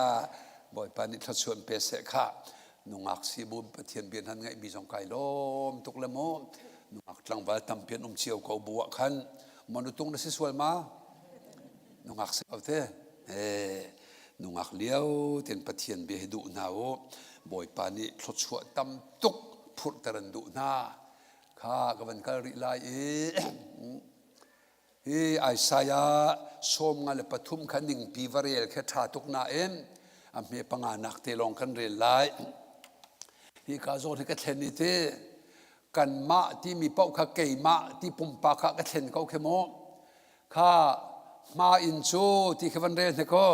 Speaker 1: บ่อยปานิทัดชวนเปเสค่ะนุ่งอักสีบุญปะเทียนเบียนทันไงมีสองไก่ล้มตุกละโมนุ่งอักลังบาลตำเพียนเชียวเขาบัวขันมนุษย์ตรงนั้นสิสวลมานุ่งอักสีเอาเถอะ นุ่งอักเลี้ยวเต็นปะเทียนเบหดูนาวบ่อยปานิทดชัวตำตุกพุทธรันดูนาข้ากับวันกะริลายไอซายาสมงาเลปทุมขันนิงปีวเรลแค่ทาตุกนาอเมปังานักเตลองกันเรลไลกาโซที่กระเทนนี่เตกันมาที่มีเป้าขะเกยมาที่ปุ่มปากขะกระเทนเขาเขโมข้ามาอินซูที่ขวันเรลเนี่ยก็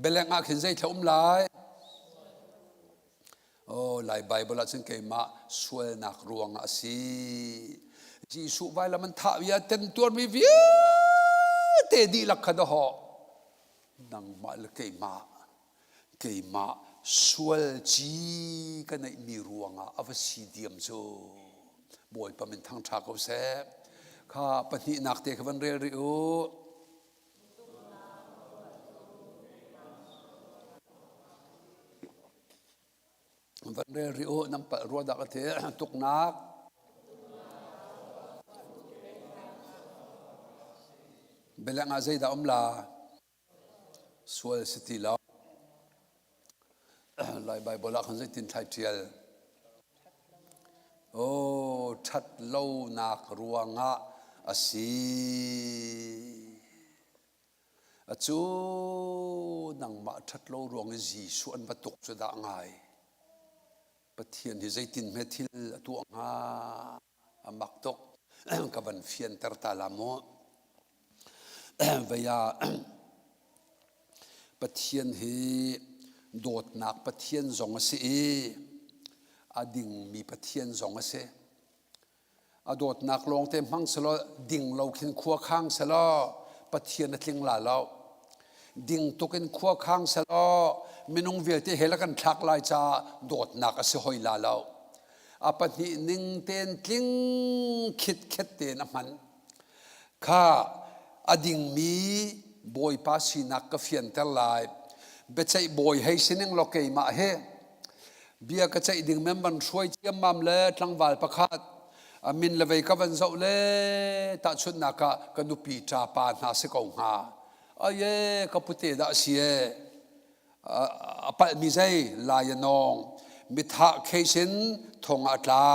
Speaker 1: เบลงอาขินใจเท่าลายโอ้ลายใบบลาจึงเกยมาสวยนักรวงอาศีจีสุไว้แล้วมันท้าวยาเต็มตัวมีวิเตดีลักขะดหอนังมาลเกยมาสวยจีกันในมีรวงอาฟสีเดียมโซบ่อยประมินทางชาเขาแซ่ข้าปฏินักเตขวันเรียริโอวันเรียนำปะรัวดักเทตุกนักเบลงอาใจดาลาสวยสติลาลายใบบลักขันใจตินไทยเทียลโอ้ชัดเล่านักรัวงะอาศีจูนังมาชัดเล่ารวงจีส่วนประตุกจะด่างไงปะเทียนที่ใจตินเมทิลตัวงามักตกกับวันเฟียนตรตาลามโมเวียปะเทียนฮีโดดนักปะเทียนสองเสีอดิ่งมีปะเทียนสองเสีอโดดนักลงเต็มพังสละดิ่งเราขึ้นขั้วข้างสละปะเทียนทิ้งหลาเราดิ่งตุกินขั้วข้างสละมินุงเวียที่เฮลักันทักลายจ้าโดดนักเสียหอยลาเราอปนินิงเตนทิ้งคิดเข็ดเตนมันข้าอดิ่งมีบอยภาษีนักกเฟียนเตลายเบใจบอยให้สินึงโลเกยมาเฮเบียกใจดิ่งเมมบันช่วยเจียมมัมเล่ทั้งวาลประคาดอามินเลวีกับวันเจ้าเล่ตัดชุดนักกันดูปีจ่าปานหาสิกองหาเย่กับพุทธิดาเสียปัจมิใจลายนองมิถะเคสินทงอัตลา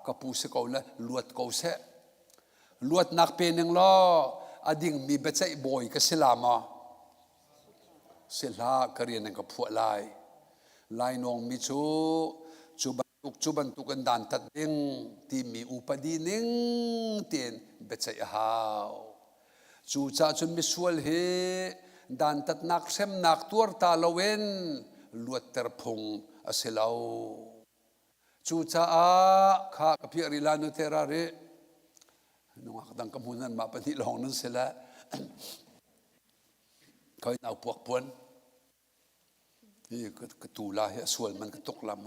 Speaker 1: กับผู้สิกองเล่ลวดกูเสลวดนักเป็นหนึ่งล้ออดิ่งมีเบใจบอยกับศิลามาศิลากเรียนนั่งกับพวกลายนองมิจูบันตุกันดานตัดดิ้งที่มีอุปดีนิ่งเตียนเบใจหาวจูจ่าจนมิสวลเฮดานตัดนักเซมนักตัวตาลเวนลวดเตอร์พงอเซลาวจูจ่าข้ากับพี่อริลานุเทราเรนุ่งดังกำมุนันมาปนิลองนั่นเสละเขาเอาพวกปวนนี่ก็ตูลาเฮส่วนมันก็ตกลำ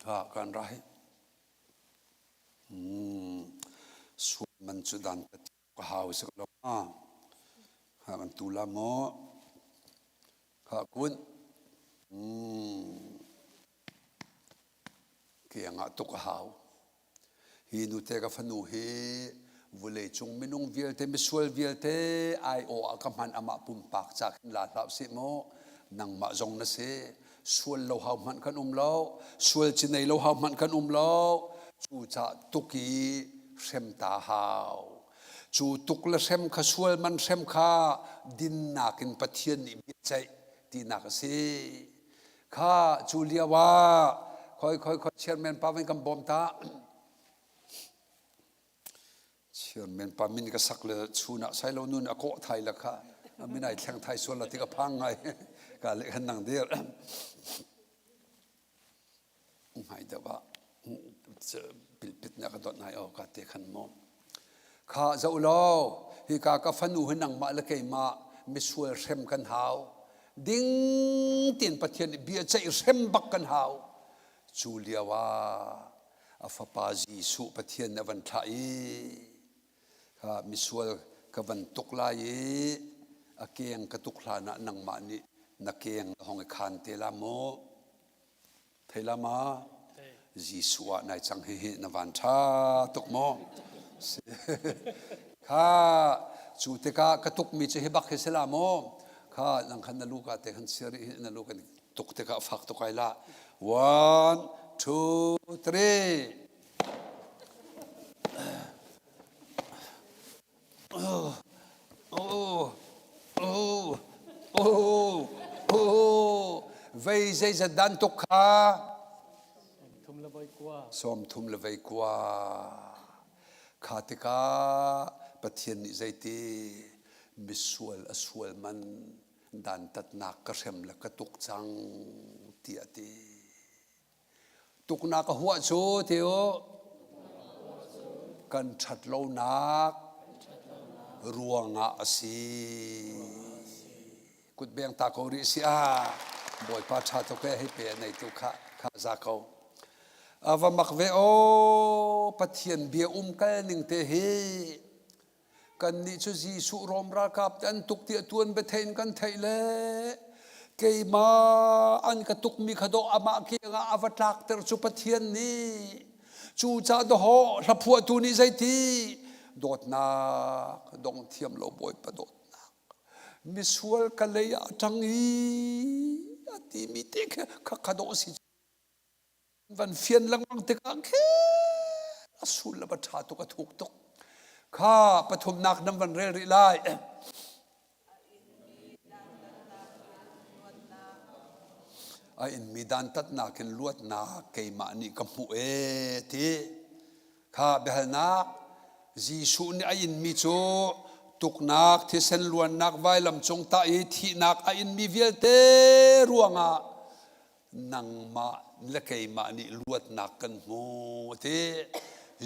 Speaker 1: ถ้าการไรส่วนมันสุดานก็หาวสักแล้วหามันตูลาโมข้าคุณเกี่ยงตุกหาวฮีนูเตกฟันูเฮวุเลจงมินุงเวียลเตมิสวลเวียลเตไอโออากัมมันอามาปุ่มปากจากลาดลาบสิโมนังมาจงนะเซสวลเราหามันกันเราสวลจินในเราหามันกันเราจูจ่าตุกีเซมตาหาวจูตุกละเซมข้าสวลมันเซมข้าดินนักินปะเทียนอิบิใจดินักเซข้าจูเลียว่าคอยเชียร์แมนปาวินกับบอมตาเชื่อมันปามินก็สักเลยชูนักใช้เรานู่นอโกไทยละค่ะไม่ได้แข่งไทยส่วนละที่ก็พังไงการเล่นหนังเดียวไม่แต่ว่าปิดนักดนายออกาเตขันมอข้าจะอุโลฮิกากฟันูหนังมาละเกยมามิสวลเซมกันหาวดิ้งตีนปะเทียนเบียใจเซมบักกันหาวจูเลียว่าอฟปาจีสุปะเทียนนวันไทยมิสวลกับวันตุกลายอาเกียงกตุกลานะนังมานีนักเกียงห้องคานเทลาโมเทลามา Jisua nai chang hi na van tha tuk mo kha chu te ka tuk mi che hebak he sela mo kha lang khan na lu ka te khan seri na lu kan tuk te ka fak to kai la 1 2 3 oh oh oh oh vei zai za dan tuk kha som thum le vei kwa khatika pathian ni zaiti misual asual man dan tat nak ka sem la ka tuk chang ti ati tuk na ka huwa chu teo kan that lo nak ruanga asi kut beng ta ko ri sia boy pa tha to ke he pe nei tu kha za ko ava makve o pathian bia kal ning te he kan ni chu ji su rom ra kap tan tuk ti tuan be thein kan theile ke ma an ka tuk mi khado ama ki nga avatak ter chu pathian ni chu cha do ho rapu tu ni zaiti dot na dong thiam lo boy pa dot na misual kaleya tangi ati mi te kha khado si van phiền lang mang te ka khe asul la batha to ka thuk tok kha pathum nak nam van re ri lai a in mi dan tat na ken luat na ke ma ni ka mu e ti kha behal na ji su ni a in mi chu tuk nak thi sen luan nak vai lam chong ta e thi nak a in mi vel te ruanga nang ma la ke ma ni luat nak kan mu te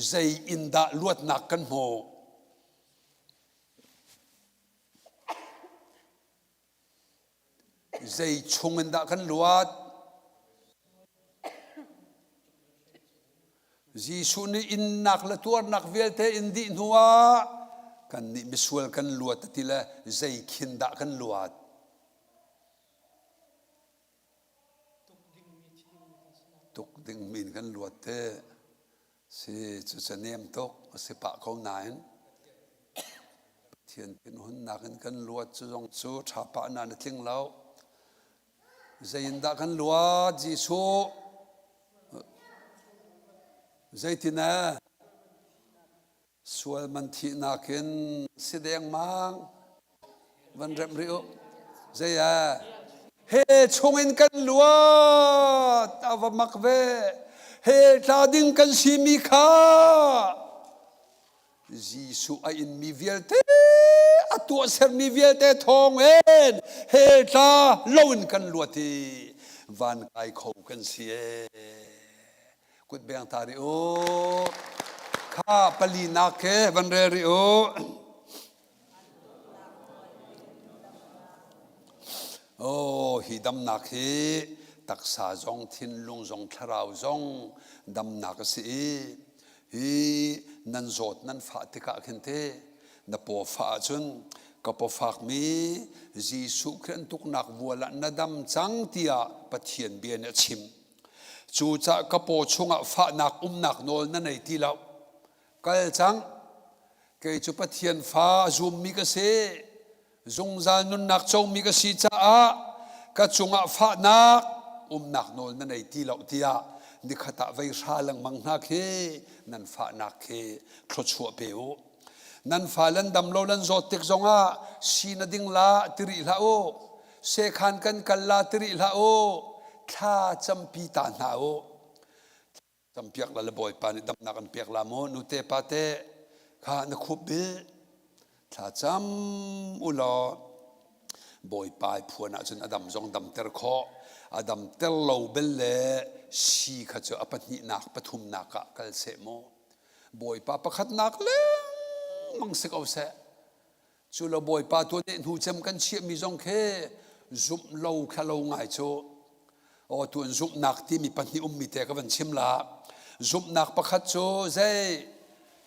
Speaker 1: zai in da luat nak kan mu zai chung in da kan luat ji su ni in nak la tuar nak vel te in di nuwa kan ni misual kan luat ti la zai khin da kan luat tuk ding min kan luat te si chu chanem tok si pa ko nain thian tin hun nakin kan luat chu jong chu tha pa na na tling lau zain da kan luat ji su zaitina sual man thi nakin sideng mang van rem rio zaya he chungin kan luat ava makve he tlading kan simi kha jisu a in mi velte atu ser mi velte thong en he tla loin kan luati van kai kho kan sie kut beng tari o kha pali na ke van re ri o oh hi dam nak hi taksa zong thin lung zong tharau zong dam nak si hi nan zot nan fa te ka khente na po fa chun ka po fak mi jisu khren tuk nak wala na dam chang tia pathian bian a chim chu cha ka po chunga fa nak nak nol na nei ti lau kal chang ke chu pathian fa zum mi ka se zung zal nun nak chong mi ka si cha a ka chunga fa nak nak nol na nei ti lau tia ni khata vai sha lang mang na khe nan fa nak khe thlo chu pe o nan fa lan dam lo lan zo tek zonga si na ding la tiri la o se khan kan kal la tiri la o tha champi ta na o champiak la le boy pa ni dam na kan piak la mo nu te pa te kha na khup bi tha cham ulo boy pai phuana chun adam zong dam ter kho adam tel lo bel le si kha chu apani nak pathum nak ka kal se mo boy pa pakhat nak le mang se ko se chu lo boy pa to ne hu chem kan chi mi zong khe zum lo kha lo ngai chu o tuan zum nak ti mi pani mi te ka van chim la zum nak pakhat chu zai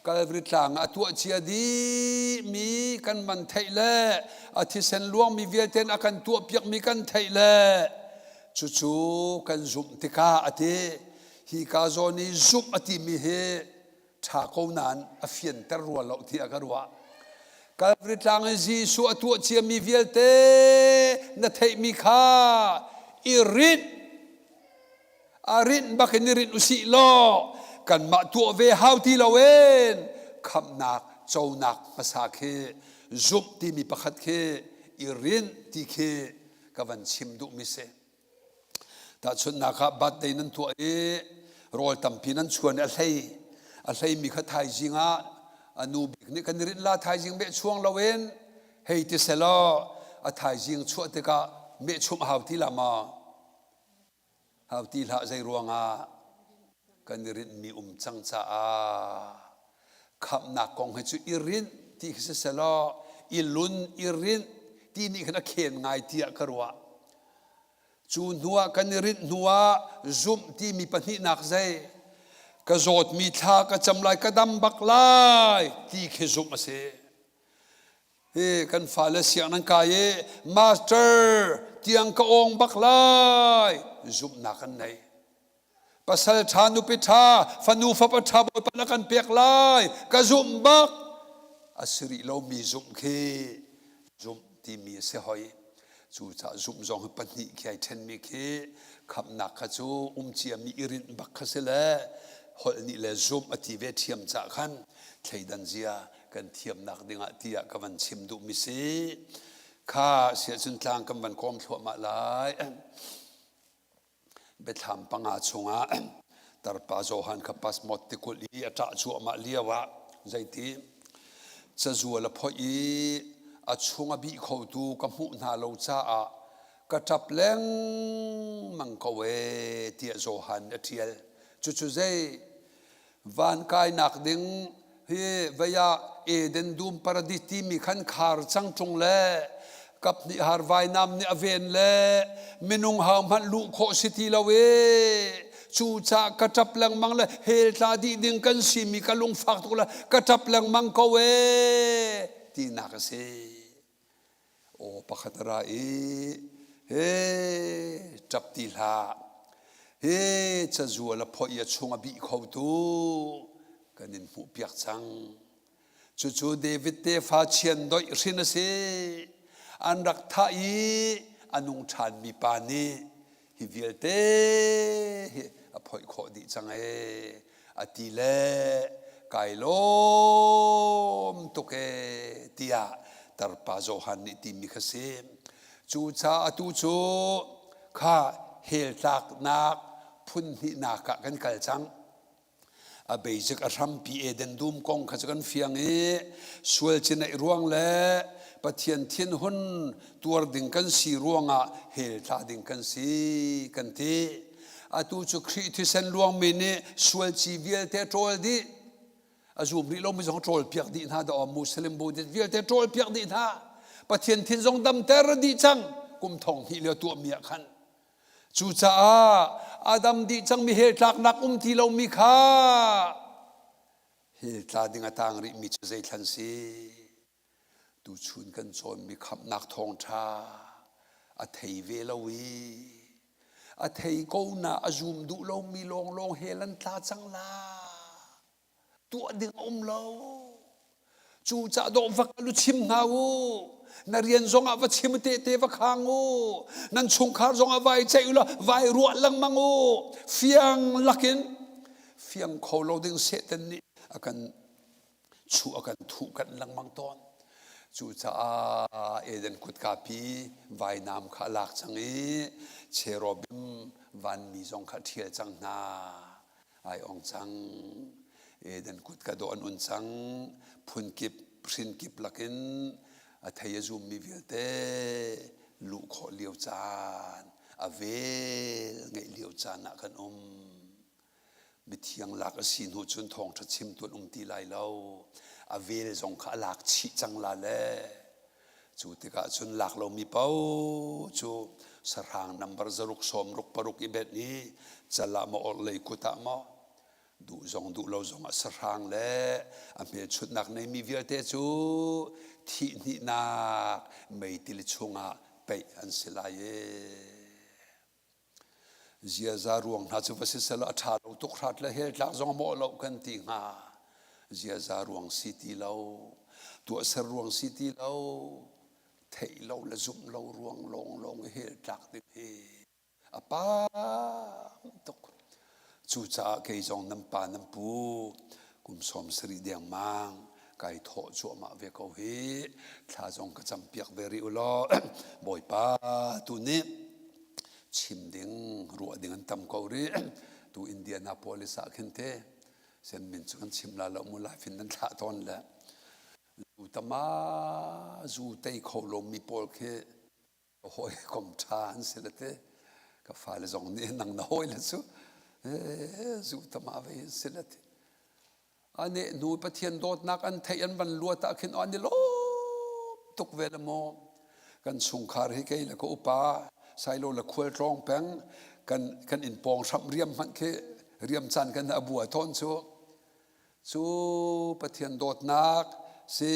Speaker 1: kalvri tlang atua chia di mi kan man theile athi sen luang mi velten akan tu piak mi kan theile chu chu kan zum tika ate hi ka zoni zup ati mi he tha ko nan a fian tar ro lo thi a garwa Calvary tlang ji su atu chi mi vielte na thei mi kha irit arit bakinirit usi lo kan ma tu ve how ti lo wen kham nak chau nak pasa khe zup ti mi pakhat khe irin ti khe kavan chim du mi se ta chun na kha bat dei nan tu e rol tampi nan chuan a hlei mi kha thai jinga anu bik ni kan rin la thai jing be chuang lawen hei ti selo a thai jing chu te ka me chum haw ti lama haw ti la zai ruanga kan rin mi chang cha a kham na kong he chu irin ti se selo ilun irin ti ni khana khen ngai ti a karwa chu nuwa kan rin nuwa zum ti mi pani nak zai ka zot mi tha ka chamlai ka dam baklai ti khe zum ase he kan fala siang nan ka ye master tiang ka ong baklai zum na kan nei pasal thanu pitha fanu fa patha bo panakan pek lai ka zum bak asri lo mi zum khe zum ti mi se hoi chu cha zum zong pani khai then mi khe khap nak kha chu chia mi irin bak khasela hol ni le zum ati ve thiam cha khan thleidan zia kan thiam nak dinga tia kawan chim du mi se kha sia chun tlang kam ban kom thlo ma lai betham panga chunga tarpa zo han kha pas mot ti kul li ata chu ma liawa zaiti cha zuala phoi a chunga bi kho tu ka mu na lo cha a ka tap leng mang ko we ti zo han atiel chu zai van kai nak ding he vaya eden dum paraditi mi khan khar chang chung le kap ni har vai nam ni aven le minung ham han lu kho city lawe chu cha katap lang mang le hel tla di ding kan si mi kalung fak tu la katap lang mang ko we ti nak se o pakhatara e he chap ti la he cha zuala phoia chunga bi kho tu kanin pu piak chang chu David te fa chian doi rina se an rak tha i anung than mi pa ni hi vielte a phoi kho di chang e ati le kai lom to ke tia tar pa zo han ni ti mi khase chu cha atu chu kha hel tak nak phun hi na ka kan kal chang a basic a ram pi eden dum kong kha kan fiang e sual chin ai ruang le pathian thiên hun tuar ding kan si ruanga hel tha ding kan si kan ti atu chu khri thi sen luang mi ne sual chi vial te trol di azum ri lo mi jong trol piak di na da muslim bu di vial te trol piak di na pathian thiên jong dam ter di chang kum thong hi le tu mi khan chu cha adam di chang mi hel tlak nak thi lo mi kha hel tla ding atang ri mi chu zai thlan si tu chun kan chon mi khap nak thong tha a thei ve lo wi a thei ko na azum du lo mi long helan tla chang la tu ding lo chu cha do vak lu chim na wo na rian zong a va chim te va khang wo nan chung khar zong a vai chei la vai ru lang mang wo fiang lakin fiang kho lo ding se ten ni akan chu akan thu kan lang mang ton chu cha eden kut kapi vai nam kha lak changi cherobim van mi zong kha thial chang na ai ong chang eden kut ka don un chang phun kip prin kip lakin a thai zum mi vilte lu kho liu chan avel ngai liu chan na kan mi thiang lak a sin hu chun thong tha chim tun ti lai lo avel zong kha lak chi chang la le chu te ka chun lak lo mi pau chu sarhang number zaruk som ruk paruk ibet ni chala mo ol lei kuta mo du lo zong a sarhang le a me chut nak nei mi vilte chu thi ni na mei til chunga pe an silaye zia za ruang na chu vasi sala tha lo tuk khat la hel tlak zong mo lo kan ti nga zia za ruang city lo tu ser ruang city lo thei lo la zum lo ruang long hel tlak ti he apa tok chu cha ke zong nam pa nam pu kum som sri diang mang kai tho chu ma ve ko hi tha zong ka cham piak veri ulo boy pa tu ni chim ding ruwa ding an tam ko ri tu Indianapolis a khente sen min chu kan chim la lo mu la fin nan tha ton la tu tama zu tei kho lo mi pol khe hoi kom tha an selate ka fa le zong ni nang na hoi la chu zu tama ve selate ane nu pathian dot nak an thei an ban lua ta khin an lo tuk ve la mo kan sung khar hi ke la ko upa sai lo la khwal trong peng kan in pong sam riam man ke riam chan kan abua thon chu pathian dot nak se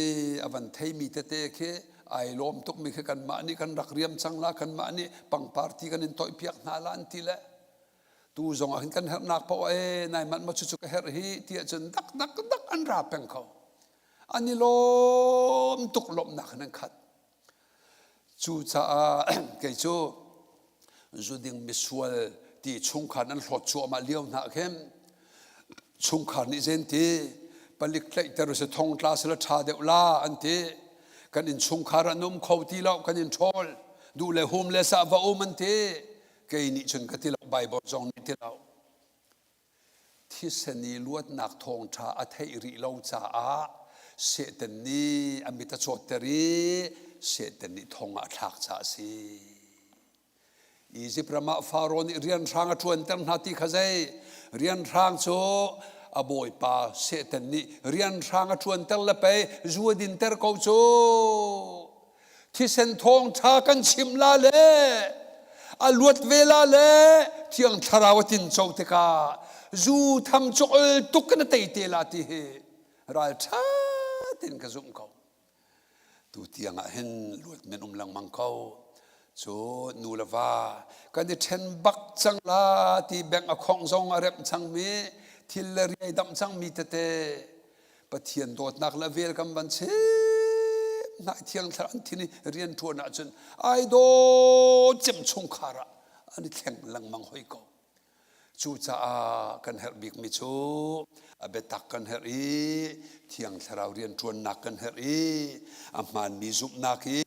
Speaker 1: avan thei mi te te ke ai lom tuk mi ke kan ma ni kan rak riam chang la kan ma ni pang party kan in toy piak na lan ti le tu zong a kan her nak po e nai man ma chu chu ka her hi ti chen dak an ra peng ko ani lom tuk lom nak nan khat chu cha ke chu zuding misual ti chung khan an hlot chu ma liau na khem chung khan ni zen ti palik tlai ter se thong tla se la tha de la an ti kan in chung khara num khau ti lo kan in thol du le hum le sa va man ti ke ni chun ka ti lo bible zong ni ti lo thi se ni luat nak thong tha a thei ri lo cha a se ten ni amita chot teri se ten ni thong a thak cha si Egypt rama Pharaoh rian rang a thuan tang hati khazai rian rang cho a boy pa se ten ni rian rang a thuan tel la pe zuadin ter ko cho thi sen thong tha kan chim la le a luat vela le thiang tharawatin chau te ka zu tham chol tuk na te te la ti he ral tha tin ka zum ko tu tiang a hen luat men lang mang ko so nu lava kan de ten bak chang la ti beng a khong zong a rep chang mi thil la ri dam chang mi te te pathian dot nak la vel kam ban che na thiang thar an thini rian thu na chun ai do chem chung khara ani thleng lang mang hoi ko chu cha a kan her bik mi chu a betak kan her i thiang tharau rian thuan nak kan her i a man mi zup nak hi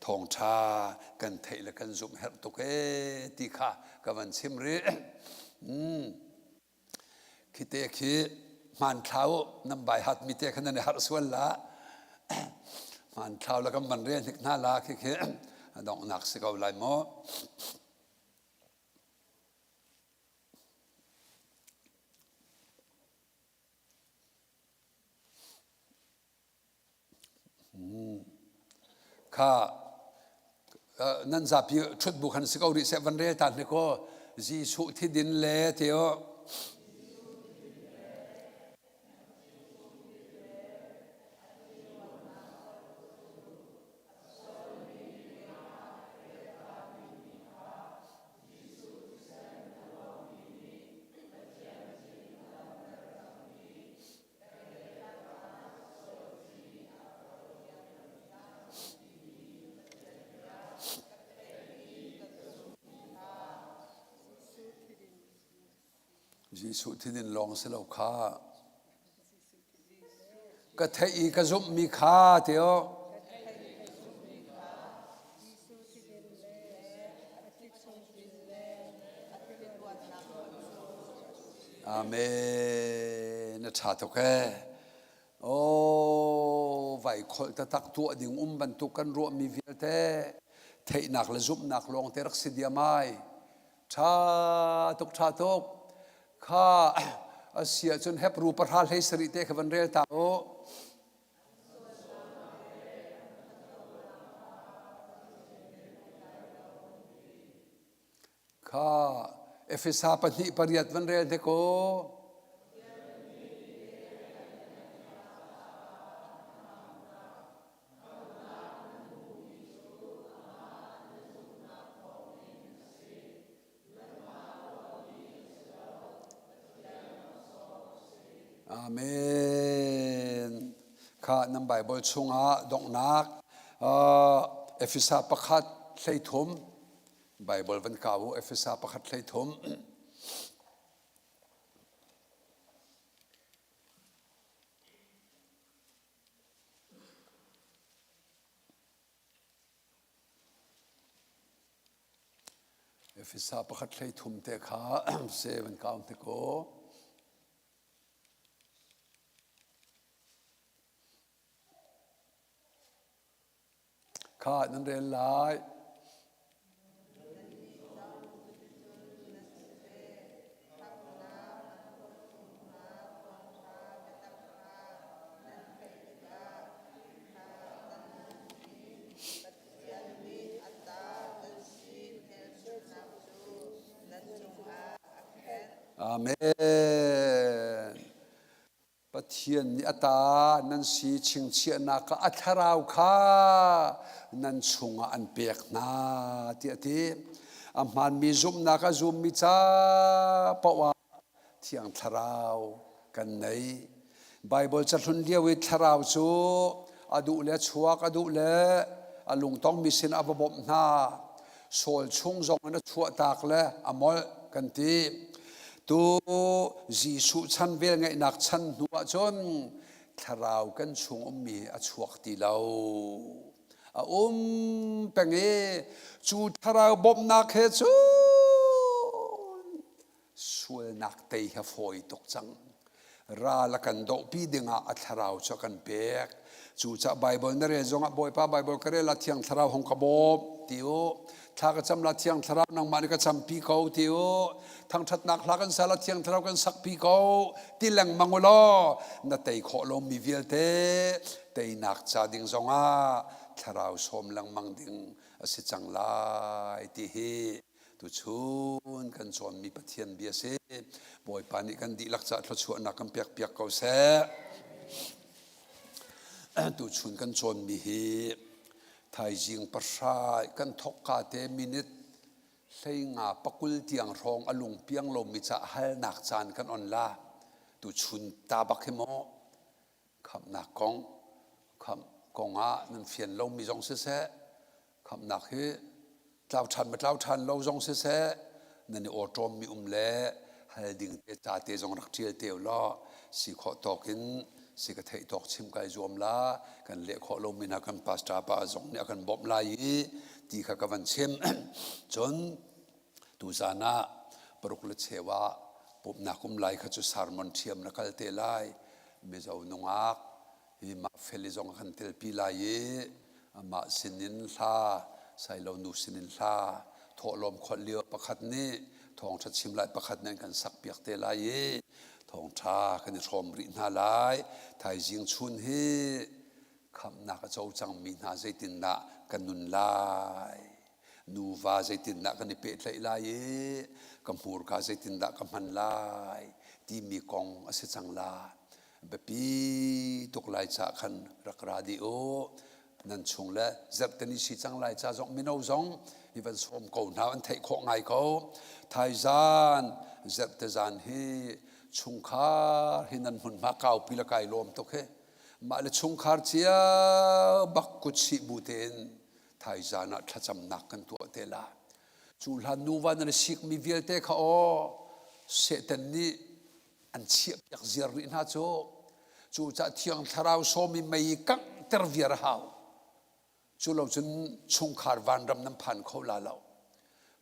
Speaker 1: thong cha kan thei la kan zum her to ke ti kha ka van sim ri khite khi man thau nam bai hat mi te khan ne har swal la man thau la kam man re nik na la khi khi dong nak se ko lai mo kha nan za pi thut bu khan se ko ri se van re ta ne ko ji su thi din le teo ji su thi din long se lo kha ka thei ka zum mi kha teo amen na tha to ke o vai khol ta tak tu ding ban tu kan ro mi vil te thei nak la zum nak long te rak si dia mai tha tok kha asia chun hep ru par hal hei sari te khavan rel ta o kha efisa pathi pariat van rel te ko อาเมนข้านำไบเบิลชงอาดอกนักเอฟิซาประคัดใส่ถุมไบเบิลวันเก่าเอฟิซาประคัดใส่ถุมเอฟิซาประคัดใส่ถุมเตะขาเซวันเก่าเตะโกข้านั้นเรียนหลายอาเมนปะเทียนนิอัตานันสีชิงเชียนักอัทราวข้านันชุงอันเปียกนาที่ที่อามันมีซุมนักซุมมิจ้าปะวะเที่ยงทราวกันไหนไบเบิลจะทุนเดียววิทราวจูอดุเลชัวกอดุเลอลุงต้องมีสินอบบนาโซลชุงจงนัชัวตากเลอมอลกันทีตัวจีสุชันเวลไงนักชันหัวจนทราวกันชงมีอชวกตีเราเป็นไงจูทราวบบนักเฮจูสวยนักเตยฮฟอยตกจังราละกันดอกปีดึงอาทราวจะกันเปียกจูจะไบเบิลนั่นเองจงบ่อยป้าไบเบิลก็เรียกละเทียงทราวหงกบอบติวถ้าก็จำละเทียงทราวนังมันก็จำปีเขาติวทั้งทัดนักลักันสารเทียงทราวกันสักปีเขาที่แหล่งมังวลอนั่นเตยขอลมมีเวลเตเตยนักจ่าดิ่งจงทราวสมหลังมังดิ่งสิจังไลที่เฮตุชุนกันจนมีปะเทียนเบียเสบ่อยปานิกันดีลักษณะทศวรรษนักกันเปียกเปียกเขาเสตุชุนกันจนมีเฮไทยจิงประชากันทกกาเตมินิตใส่งาปกุลเตียงรองอลุงเปียงลมมิจะให้นักจานกันอ่อนละตุชุนตาบักเขโมคำนักกองคำกองนั่นเฟียนลมมีจงเสะคำนักเฮเจ้าทันมาเจ้าทันเราจงเสะนั่นออโตมีเล่ให้ดิ่งเตจ่าเตจงรักเทียเตียวล้อสิขอตอกินสิกระเทยตอกชิมไก่จวมละกันเละขอลงมินากันปัสตาปาจงเนี่ยกันบบลายตีขกันเชมจนตูซานะปรุกเลเชวะปุบนักคุมไลขจุสารมันเทียมนักเตลายเมจาวนงอักฮิมาเฟลิจงกันเตลปีลายมาสินินลาใส่เรานูสินินลาทอลมขดเลียวประคัดนี้ทองชัดชิมไลประคัดนั้นกันสักเปียกเตลายทองชากันชมรินาลายไทยจิงชุนเฮคำนักเจ้าจังมีนาใจตินนะกันนุนลายนูวาใจตินนะกันเปรตไหลายกัมพูรกาใจตินนะกัมมันลายที่มีกองอเสจังลาเบปีตุกลายจากขันรักราดิโอนั่นชงและจับตันิสิจังลายจากจงมินเอาจงอีวันสมกูนาอันไทยของไงเขาไทยจานจับตจานเฮชุงคาหินันมุนมาเก่าพิลกายลมตกเฮมาเลชุงคาเชียบักกุชิบูเตนไทยจานะทัจำนักกันตัวเตลาจูลานูวันนั้นสิกมีเวลเตเขาเสตันนี้อันเชียบอยากเจริญฮะจูจะเที่ยงทาราวโซมีไม่กังเตอร์เวียร์ฮาวจูเราจนชุงคาร์วันรำน้ำพันเขาลาเรา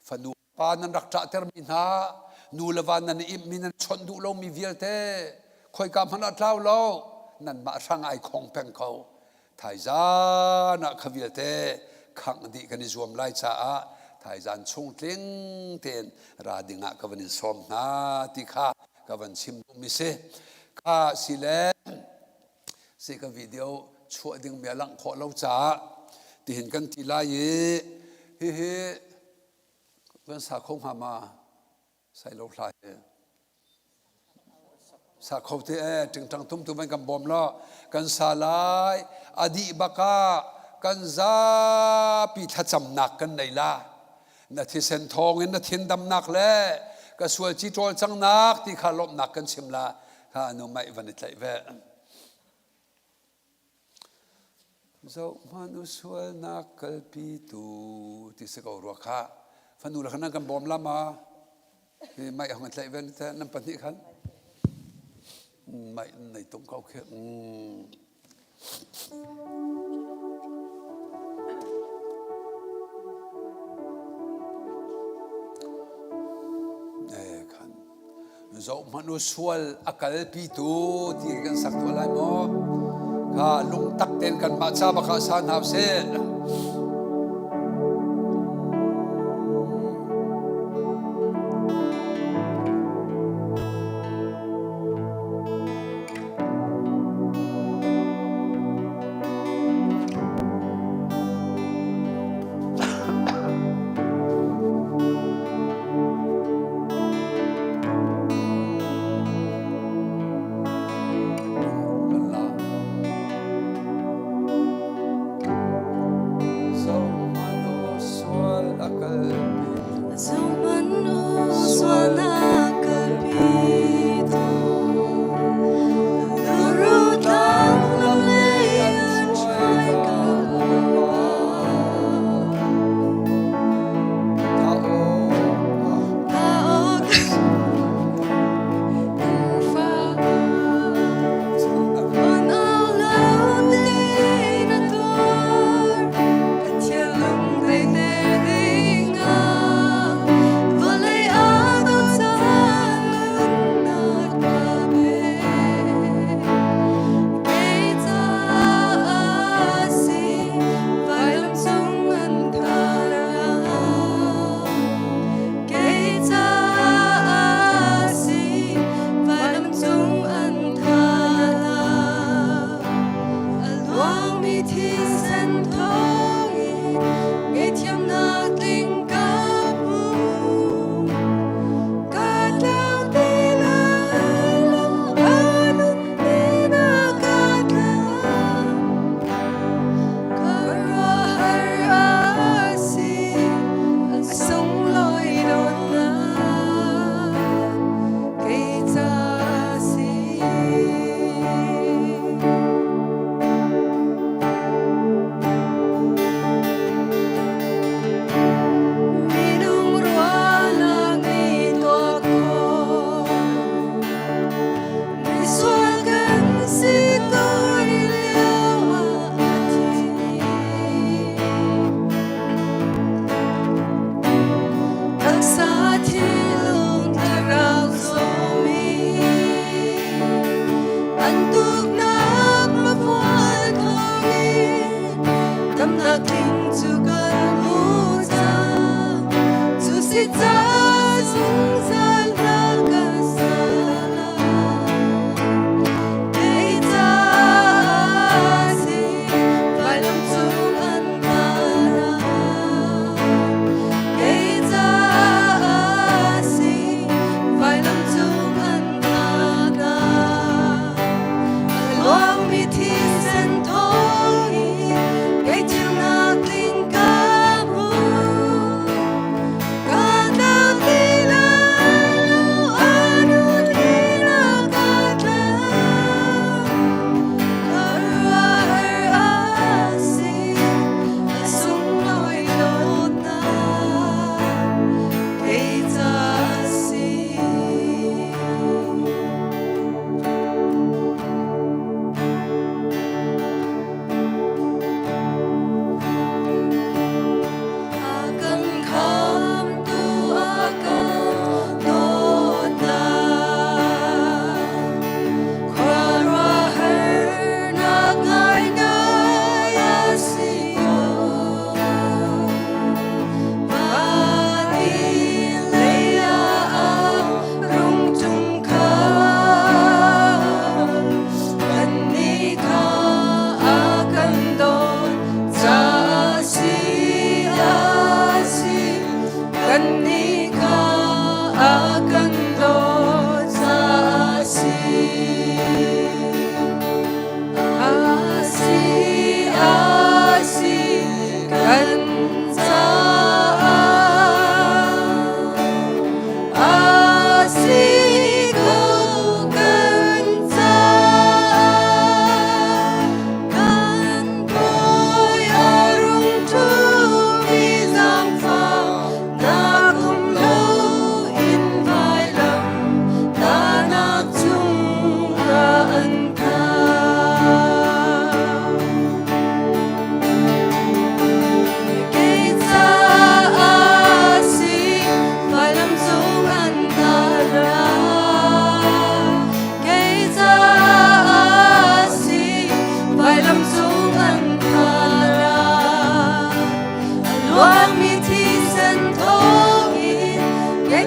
Speaker 1: ฟันูปานันรักษาเตอร์มินานูเลวันนั้นอิมินันชนดูเรามีเวลเตคอยกำพันอัดเล่าเรานั่นมาช่างไอของแปงเขาไทยจานะขวิลเตขังดีกันในรวมไล่จ้าไทยจานชงเต็งเต็นราดิงะกับวันนี้สมนาติข้ากับวันชิมมิเซข้าสิเลสิกับวิดีโอช่วยดึงเมียหลังขอเราจ้าที่เห็นกันทีไรเฮ้เฮ้กันสักคงหามาใส่เราลายสักเขาเตะจึงจังทุ่มทุ่มเป็นกำบอมล้อกันสาลายอดีบักากันซาปีทัดจำหนักกันในละนาทีเส้นทองนาทีดำหนักแล้วก็สวยจีโตจังนักที่ขาลบหนักกันชิมละ ha nu mai vanit lai ve zo manu sual na kalpi tu ti se ko ro kha fanu la khana kan bom lama mai hang lai ve ta nam pan ni khan mai nei tung kau khe zo manu sual akal pi tu ti kan sak tu lai mo kha lung tak ten kan ma cha ba kha san hau se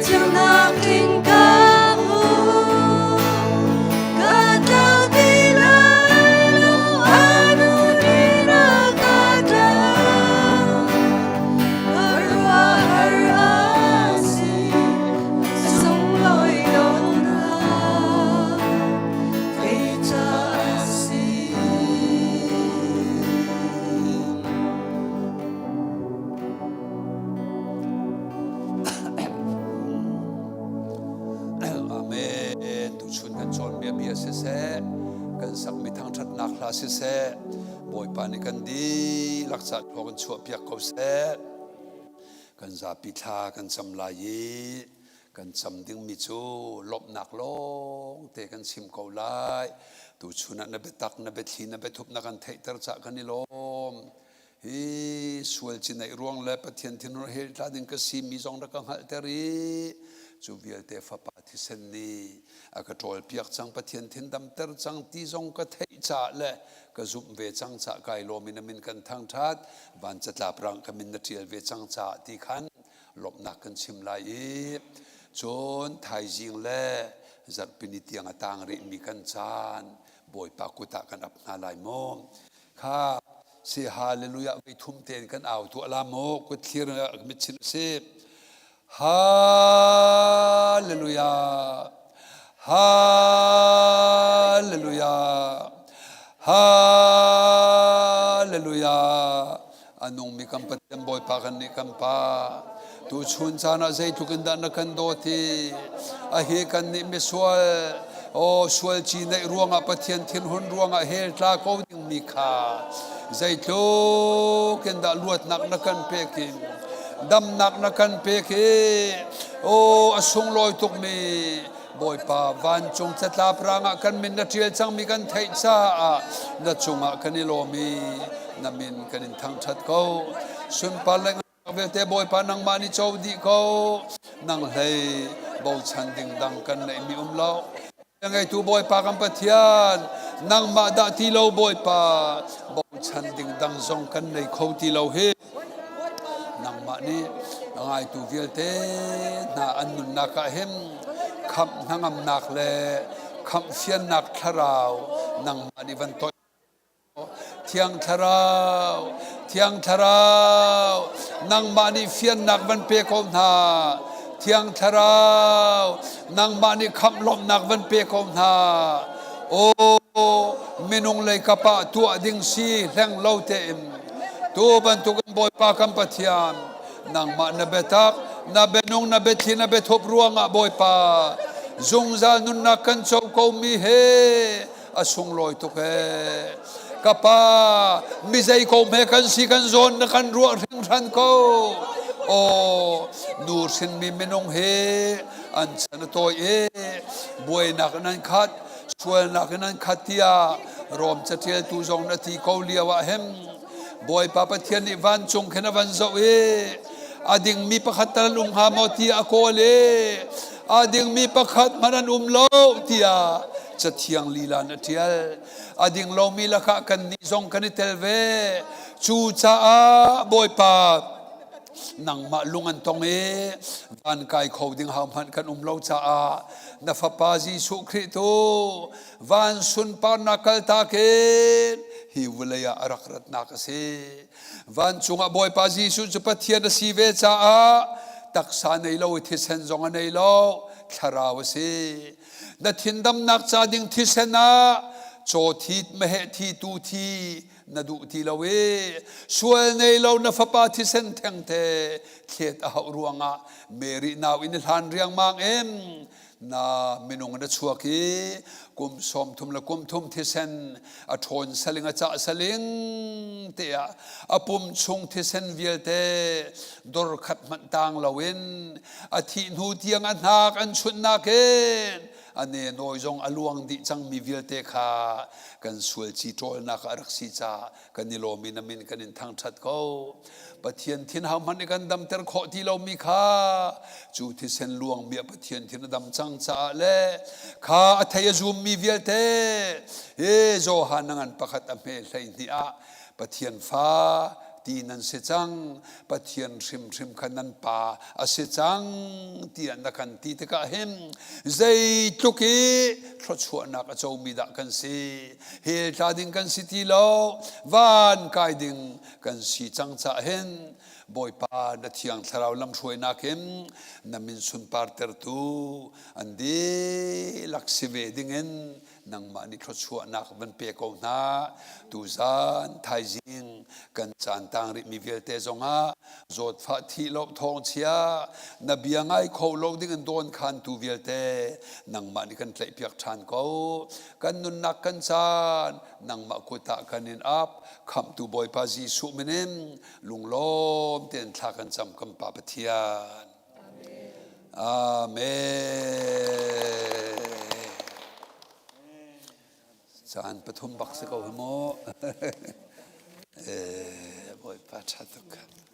Speaker 2: trong aking kamu kadang dilalo anu dinakadang harwa harasi song loi don na kita asih
Speaker 1: Amen. Tu chun kan chon bia bia se se kan sak mi thang that nak hla se se boy pa ni kan di laksa thlo kan chua piak ko se kan za pi tha kan cham la yi kan cham ding mi chu lop nak long te kan sim ko lai tu chuna na be tak na be thli na be thup na kan thei tar cha kan ni lom hi sual chinai ruang le pathian thinur hel tla ding ka si mi jong ra ka hal teri chu vial te fa pa thi sen ni aka tol piak chang pathian thin dam ter chang ti jong ka thei cha le ka zup ve chang cha kai lo min min kan thang that ban cha tla prang ka min na tial ve chang cha ti khan lop nak kan chim lai i chon thai jing le zat pini tiang atang ri mi kan chan boy pa ku ta kan ap na lai mo kha si hallelujah ve thum ten kan aw tu ala mo ku thir mi chin se Hallelujah. Hallelujah. Hallelujah. Anong mi kampatian boy pa kan ni kampa. Tu chun sana zay tu kanda na kandoti. Ahi kan ni miswal. O swal chi na ruang apatian tin hun ruang a hel tla ko ding mi kha. Zay tu kanda luat nak na kan pekin. Dam nak na kan peke o asung loi tuk mi boy pa van chung chatla pranga kan min na trial chang mi kan thai cha na chunga kanilo mi na min kanin thang that ko sun paleng velte boy pa nang mani chau di ko nang lei bo chan ding dang kan nei mi lo ngai tu boy pa kam pathian nang ma da ti lo boy pa bo chan ding dang zong kan nei kho ti lo he nang ma ni ngai tu vialte na annun na ka hem kham nangam nak le kham fian nak tharau nang ma ni van to thiang tharau nang ma ni fian nak van pe ko na thiang tharau nang ma ni kham lom nak van pe ko na o minung lei kapa tu ading si leng lo te im tu ban tu kan boy pa kam pathian nang ma na betak na benung na bethi na bethop ruanga boy pa zungza nun na kan chau ko mi he asung loi tu ke kapa mi zai ko me kan si kan zon na kan ruwa ring ran ko o nur sin mi menung he an san to e boy na kan khat sual na kan khatia rom chatel tu zong na ti ko liawa hem boy papa thian ni van chung khena van zo e ading mi pakhat tan ha mo ti akole ading mi pakhat manan lo tia chathiang lila na tial ading lo mi la kha kan ni zong kan telve chu cha a boy pa nang ma lungan tong e van kai khoding ham han kan lo cha a na fa pa ji su khristo van sun pa nakal ta ke hi wulaya arakrat nakase van chunga boy pa jisu chupathian si ve cha a taksa nei lo thisen zong nei lo tharawase na thindam nak cha ding thisena cho thi mehe thi tu thi na du ti lawe sual nei lo na fa pa thisen theng the thet a ruanga meri naw in han riang mang em na minung na chuaki kum som thum la kum thum thisen a thon saling a cha saling te a pum chung thisen vialte dor khat man tang lawin a thi nu tiang a nak an chun na ken ane noi jong aluang di chang mi vialte kha kan sual chi tol na ka raksi cha kan ni lo min min kan in thang that ko pathian thin ham han kan dam ter kho ti lo mi kha chu thi sen luang mi pathian thin dam chang cha le kha athaya zum mi vialte e zo hanangan pakhat a me hlei ni a pathian fa ตีนันเสจังปะเทียนริมขันนันป่าอาเสจังตีนักกันตีตะกะเห็มใจตุกีทศชวนักเจ้ามีดักกันสิเฮลตาดิงกันสิทีโลวันกายดิงกันสิจังจะเห็นบอยปาณเทียงทราวลำช่วยนักเห็มนามินสุนปาร์เตอร์ตูอันดีลักษิเวดิงเงินนังมานิทศชวนักบันเปียกองนาตูซานไทยจิงกันจานตังริมีเวลเตจงอาจดฟ้าที่ลบทองเชียนบียงไงเขาลงดิ่งโดนขันตูเวลเตนังมานิกันเตยเปียกชันเขากันนุนนักกันจานนังมากุตะกันนินอับคำตูบอยปาจีสุมินิมลุงลมเตียนทากันจำคำปาปเทียนอาเมนจานปฐุมบักสกาวโมบอยปาชัดตุกัน